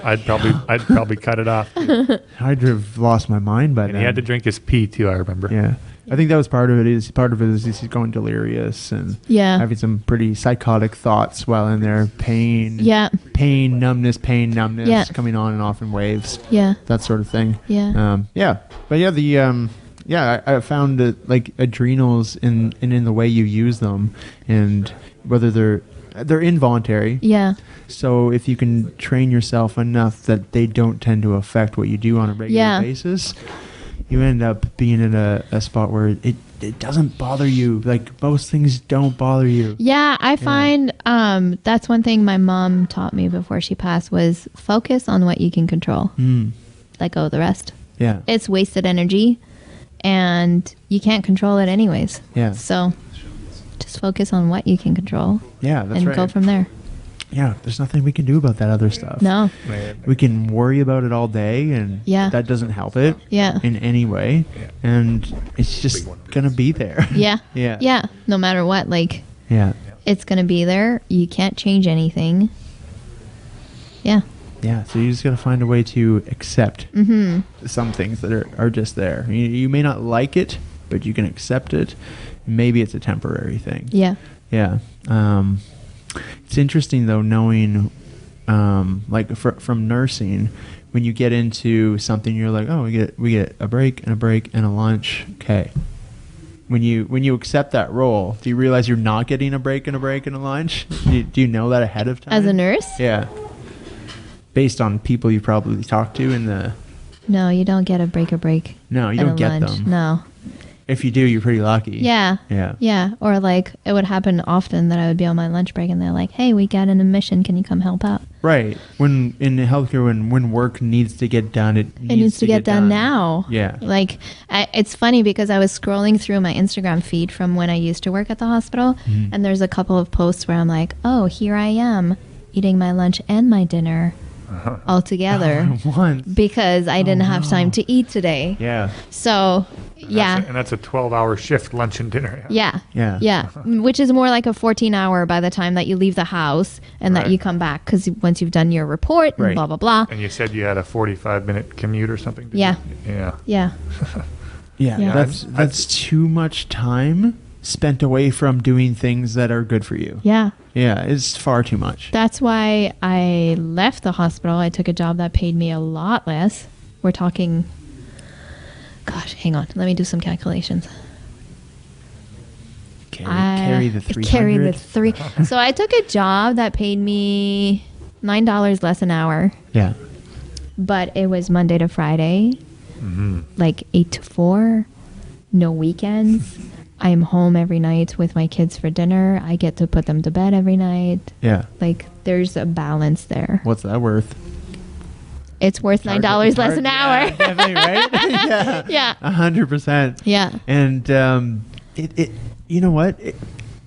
I'd probably cut it off. And I'd have lost my mind by he then. had to drink his pee too, I remember. Yeah. I think that was part of it. Part of it is he's going delirious and Yeah. having some pretty psychotic thoughts while in there. Pain, Yeah. numbness, Yeah. coming on and off in waves. Yeah. That sort of thing. Yeah. But yeah, I found that like adrenals in the way you use them, and whether they're involuntary. Yeah. So if you can train yourself enough that they don't tend to affect what you do on a regular Yeah. basis, you end up being in a spot where it doesn't bother you. Like most things don't bother you. Yeah, I find that's one thing my mom taught me before she passed was focus on what you can control. Let go of the rest. Yeah. It's wasted energy and you can't control it anyways. Yeah. So just focus on what you can control Yeah, that's and right. go from there. Yeah, there's nothing we can do about that other stuff. No. Man. We can worry about it all day, and Yeah. that doesn't help it Yeah. in any way. Yeah. And it's just gonna be there. Yeah. Yeah. Yeah. No matter what, like Yeah. it's going to be there. You can't change anything. Yeah. Yeah. So you just gotta find a way to accept some things that are just there. You may not like it, but you can accept it. Maybe it's a temporary thing. Yeah. Yeah. It's interesting though, knowing, like from nursing, when you get into something, you're like, oh, we get a break and a break and a lunch. Okay. When you accept that role, do you realize you're not getting a break and a break and a lunch? Do you know that ahead of time? As a nurse? Yeah. Based on people you probably talked to in the. No, you don't get a break. No, you and don't a get lunch. them. No. If you do, you're pretty lucky. Yeah. Yeah. Yeah. Or like it would happen often that I would be on my lunch break and they're like, hey, we got an admission. Can you come help out? Right. When in healthcare, when work needs to get done, it Needs to get done now. Yeah. Like, it's funny because I was scrolling through my Instagram feed from when I used to work at the hospital, Mm-hmm. and there's a couple of posts where I'm like, oh, here I am eating my lunch and my dinner all together Once. because I didn't have time to eat today. Yeah. So, yeah. And that's a 12-hour shift, lunch and dinner. Yeah. Yeah. Yeah. Which is more like a 14-hour by the time that you leave the house and that Right. you come back, because once you've done your report and Right. blah, blah, blah. And you said you had a 45-minute commute or something? didn't Yeah. you? Yeah. Yeah. Yeah. Yeah. That's too much time spent away from doing things that are good for you. Yeah. Yeah, it's far too much. That's why I left the hospital. I took a job that paid me a lot less. We're talking, gosh, hang on. Let me do some calculations. Carry the 300. Carry the 3. So I took a job that paid me $9 less an hour. Yeah. But it was Monday to Friday, like 8 to 4, no weekends. I am home every night with my kids for dinner. I get to put them to bed every night. Yeah. Like, there's a balance there. What's that worth? It's worth $9 less an hour. Yeah, definitely, right? Yeah. Yeah. 100%. Yeah. And it you know what?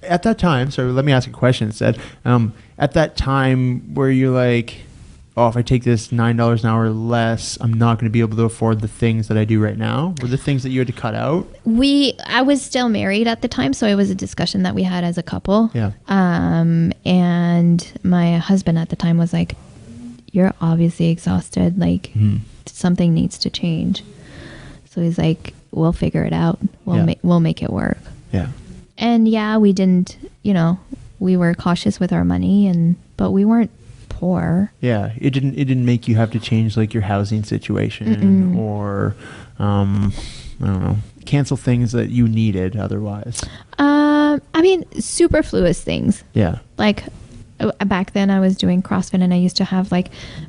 At that time, so let me ask a question instead. At that time where you're like, oh, if I take this $9 an hour less, I'm not going to be able to afford the things that I do right now? Were the things that you had to cut out? I was still married at the time, so it was a discussion that we had as a couple. Yeah. And my husband at the time was like, you're obviously exhausted. Like, something needs to change. So he's like, we'll figure it out. We'll make it work. Yeah. And yeah, we didn't, we were cautious with our money, but we weren't poor. Yeah, it didn't make you have to change like your housing situation or I don't know, cancel things that you needed otherwise. I mean, superfluous things. Yeah. Like back then I was doing CrossFit and I used to have like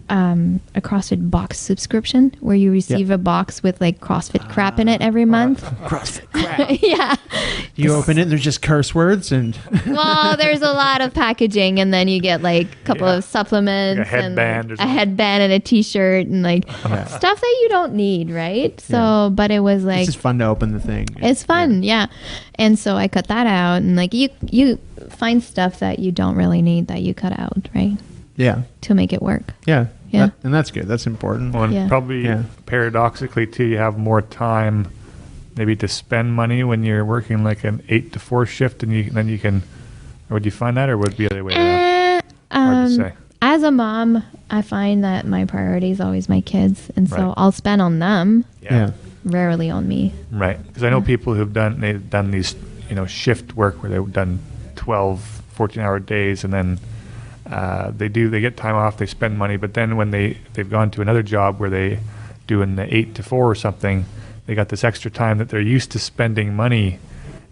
a CrossFit box subscription where you receive a box with like CrossFit crap in it every month. CrossFit crap. Yeah. You open it and there's just curse words and well, there's a lot of packaging and then you get like a couple of supplements, like a headband, and a headband and a t-shirt and like stuff that you don't need, right? So but it was like, it's just fun to open the thing. It's fun, yeah. And so I cut that out and like you find stuff that you don't really need that you cut out, right? Yeah. To make it work. Yeah. Yeah. And that's good. That's important. Well, and probably paradoxically too, you have more time maybe to spend money when you're working like an 8 to 4 shift, and then you can. Or would you find that, or would it be the other way around? Hard to say. As a mom, I find that my priority is always my kids, and so I'll spend on them. Yeah. Rarely on me. Right, because I know people who've done these shift work where they've done 12, 14-hour days, and then they get time off, they spend money, but then when they've gone to another job where they do in the 8 to 4 or something, they got this extra time that they're used to spending money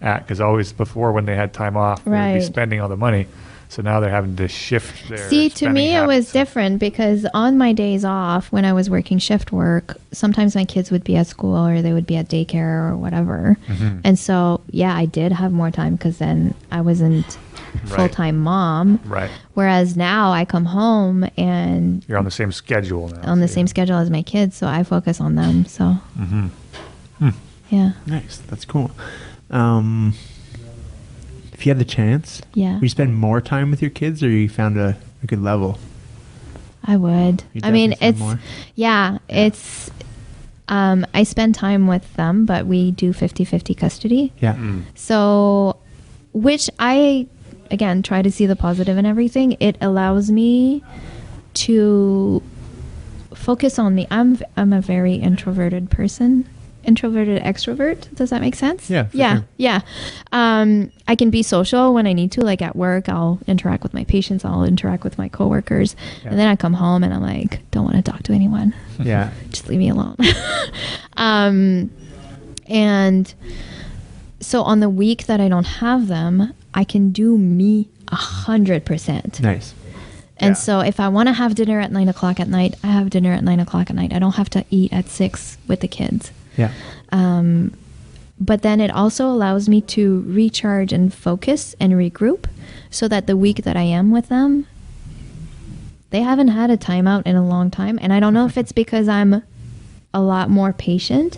at, because always before when they had time off, they would be spending all the money. So now they're having to shift their See, to me, it was habits. different because on my days off, when I was working shift work, sometimes my kids would be at school or they would be at daycare or whatever. Mm-hmm. And so, yeah, I did have more time because then I wasn't full-time mom. Right. Whereas now I come home and You're on the same schedule now. on the same schedule as my kids, so I focus on them. So, yeah. Nice. That's cool. If you had the chance, would you spend more time with your kids, or you found a good level? I would. I mean, it's it's I spend time with them, but we do 50-50 custody. Yeah. So, which I again try to see the positive in everything. It allows me to focus on me. I'm a very introverted person. Introverted extrovert. Does that make sense? Yeah. Yeah. Yeah. I can be social when I need to. Like at work, I'll interact with my patients. I'll interact with my coworkers. Yeah. And then I come home and I'm like, don't want to talk to anyone. Yeah. Just leave me alone. And so on the week that I don't have them, I can do me 100%. Nice. And so if I want to have dinner at 9 o'clock at night, I have dinner at 9 o'clock at night. I don't have to eat at 6 with the kids. Yeah. But then it also allows me to recharge and focus and regroup so that the week that I am with them, they haven't had a timeout in a long time. And I don't know if it's because I'm a lot more patient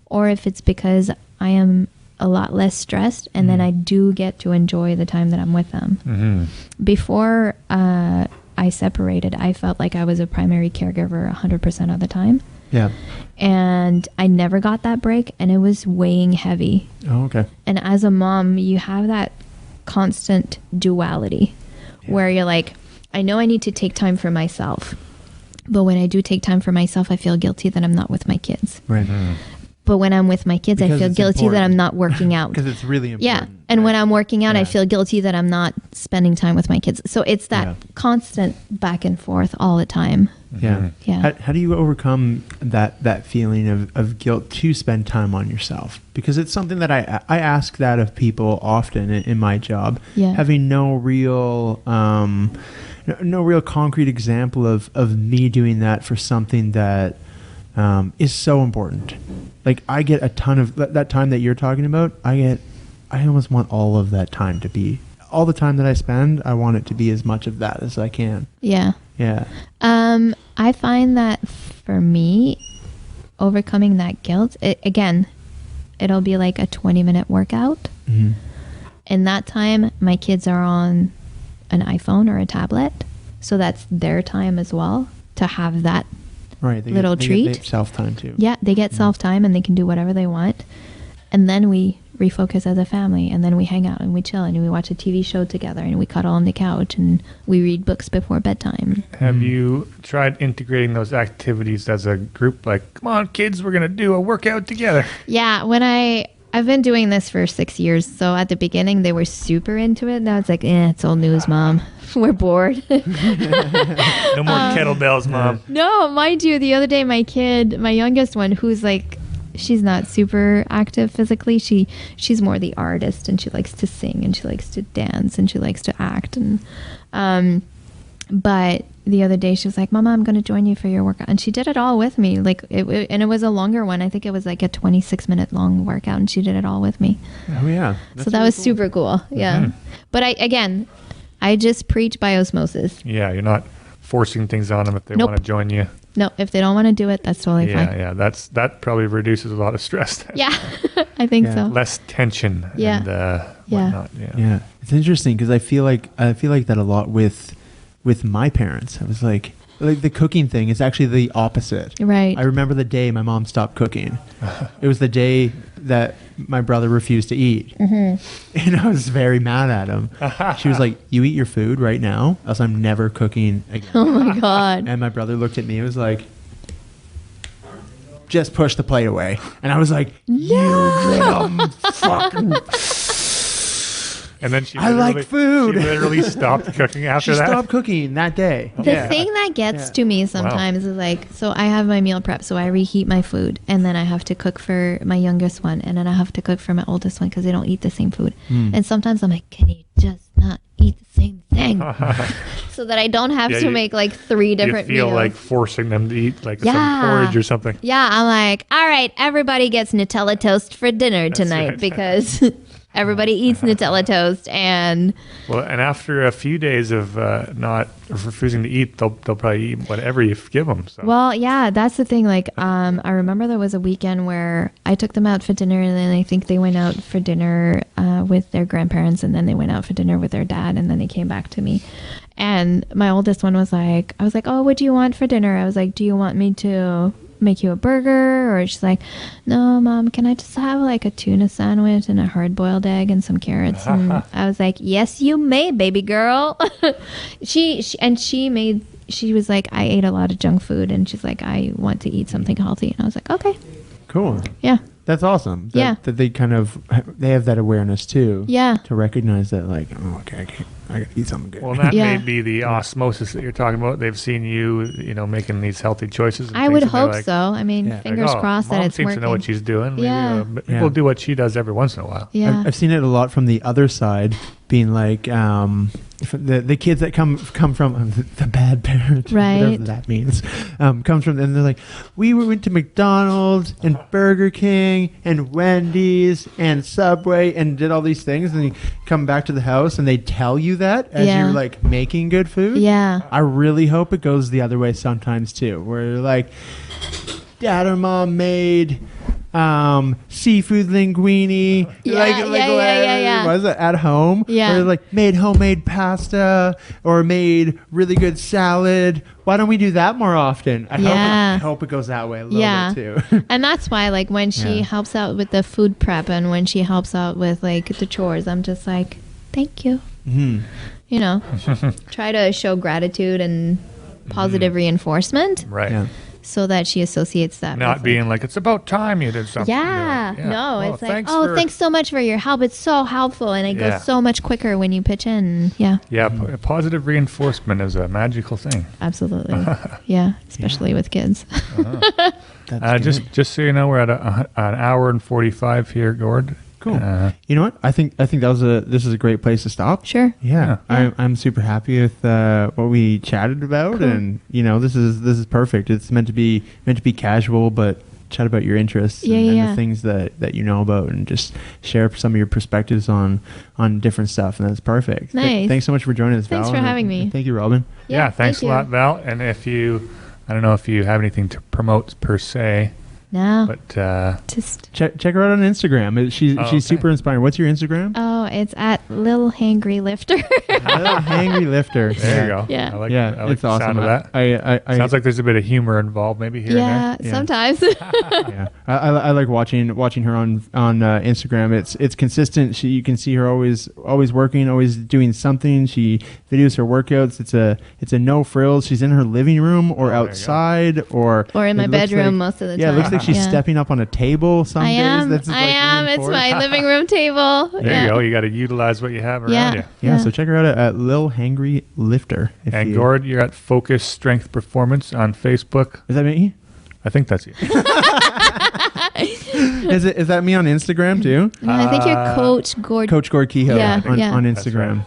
or if it's because I am a lot less stressed and then I do get to enjoy the time that I'm with them. Mm-hmm. Before I separated, I felt like I was a primary caregiver 100% of the time. Yeah. And I never got that break, and it was weighing heavy. Oh, okay. And as a mom, you have that constant duality where you're like, I know I need to take time for myself, but when I do take time for myself, I feel guilty that I'm not with my kids. Right. But when I'm with my kids, Because I feel it's guilty that important. I'm not working out. Because it's really important. Yeah. And when I'm working out, I Yeah. feel guilty that I'm not spending time with my kids. So it's that constant back and forth all the time. Yeah. Yeah. How do you overcome that feeling of guilt to spend time on yourself? Because it's something that I ask that of people often in my job. Yeah. Having no real concrete example of me doing that for something that is so important. Like I get a ton of that time that you're talking about. I almost want all of that time to be all the time that I spend. I want it to be as much of that as I can. Yeah. Yeah. I find that for me, overcoming that guilt, it'll be like a 20-minute workout. Mm-hmm. In that time, my kids are on an iPhone or a tablet. So that's their time as well to have that Right. little treat. They get self-time too. Yeah, they get self-time and they can do whatever they want. And then we refocus as a family, and then we hang out and we chill and we watch a TV show together and we cuddle on the couch and we read books before bedtime. Have you tried integrating those activities as a group? Like, come on, kids, we're going to do a workout together. Yeah, I've been doing this for 6 years. So at the beginning, they were super into it. Now it's like, it's old news, Mom. We're bored. No more kettlebells, Mom. No, mind you, the other day, my youngest one, who's like, she's not super active physically. She's more the artist, and she likes to sing and she likes to dance and she likes to act. And but the other day she was like, Mama, I'm going to join you for your workout. And she did it all with me. Like and it was a longer one. I think it was like a 26-minute long workout, and she did it all with me. Oh yeah. So that was super cool. Yeah. Mm-hmm. But I just preach by osmosis. Yeah, you're not forcing things on them if they Nope. want to join you. No, if they don't want to do it, that's totally fine. Yeah, that probably reduces a lot of stress. Yeah, I think Yeah. so. Less tension Yeah. and Yeah. whatnot. Yeah. Yeah, it's interesting because I feel like that a lot with my parents. I was like the cooking thing is actually the opposite. Right. I remember the day my mom stopped cooking. It was the day that my brother refused to eat, and I was very mad at him. She was like, "You eat your food right now, else I'm never cooking again." Oh my God. And my brother looked at me and was like, "Just push the plate away." And I was like, "You dumb fucking." And then she I like literally- food. She literally stopped cooking after She that. stopped cooking that day. The thing that gets to me sometimes is like, so I have my meal prep, so I reheat my food, and then I have to cook for my youngest one, and then I have to cook for my oldest one because they don't eat the same food. And sometimes I'm like, can you just not eat the same thing? So that I don't have Yeah, to you- make like 3 different you feel meals. like forcing them to eat like some Yeah. porridge or something. Yeah, I'm like, all right, everybody gets Nutella toast for dinner tonight right. because everybody eats Nutella toast. And Well, and after a few days of not refusing to eat, they'll probably eat whatever you give them. So. well, yeah, that's the thing. Like, I remember there was a weekend where I took them out for dinner, and then I think they went out for dinner with their grandparents, and then they went out for dinner with their dad, and then they came back to me. And my oldest one was like, I was like, oh, what do you want for dinner? I was like, do you want me to make you a burger? Or she's like, no, Mom, can I just have like a tuna sandwich and a hard-boiled egg and some carrots? And I was like, yes, you may, baby girl. She was like, I ate a lot of junk food, and she's like, I want to eat something healthy. And I was like, okay. Cool. Yeah. That's awesome. Yeah. That they have that awareness too. Yeah. To recognize that, like, oh, okay, I gotta eat something good. Well, that Yeah. may be the osmosis that you're talking about. They've seen you, making these healthy choices. And I things, would and they're hope like, so. I mean, Yeah. fingers like, crossed that Mom it's seems working. to know what she's doing. Maybe, Yeah. Yeah. we'll do what she does every once in a while. Yeah. I've seen it a lot from the other side, being like the kids that come from the bad parent, Right. whatever that means, comes from, and they're like, we went to McDonald's and Burger King and Wendy's and Subway and did all these things, and you come back to the house and they tell you that as Yeah. you're like making good food. Yeah. I really hope it goes the other way sometimes too, where you're like, Dad or Mom made seafood linguine. Yeah, yeah. Was it at home? Yeah. Or like made homemade pasta or made really good salad. Why don't we do that more often? I hope it goes that way a little bit too. And that's why, like, when she Yeah. helps out with the food prep and when she helps out with like the chores, I'm just like, thank you. Mhm. You know, try to show gratitude and positive reinforcement. Right. Yeah. so that she associates that. Not with, being like, it's about time you did something. Yeah. You're like, No, well, it's like, thanks so much for your help. It's so helpful, and it goes so much quicker when you pitch in. Yeah. Yeah, positive reinforcement is a magical thing. Absolutely. Yeah, especially with kids. Just so you know, we're at an hour and 45 here, Gord. Cool. You know what? I think this is a great place to stop. Sure. Yeah. I'm super happy with what we chatted about, and this is perfect. It's meant to be casual, but chat about your interests and the things that you know about, and just share some of your perspectives on different stuff, and that's perfect. Nice. Thanks so much for joining us, Val. Thanks for having me. Thank you, Robin. Yeah, thanks a lot, Val. And I don't know if you have anything to promote per se. No, but just check her out on Instagram. She's super inspiring. What's your Instagram? Oh, it's at Lil Hangry Lifter. Lil Hangry Lifter. There you go. Yeah, I like it's the awesome. Sound of that. I sounds like there's a bit of humor involved, maybe here and there. Sometimes. Yeah, I like watching her on Instagram. It's consistent. You can see her always working, always doing something. She videos her workouts. It's a no frills. She's in her living room or outside or in my bedroom most of the time. Yeah, it looks like she's stepping up on a table some days. I am. It's my living room table. There you go. You got to utilize what you have around you. Yeah, so check her out at Lil Hangry Lifter. And Gord, you're at Focus Strength Performance on Facebook. Is that me? I think that's you. Is that me on Instagram too? No, I think you're Coach Gord. Coach Gord Kehoe on Instagram.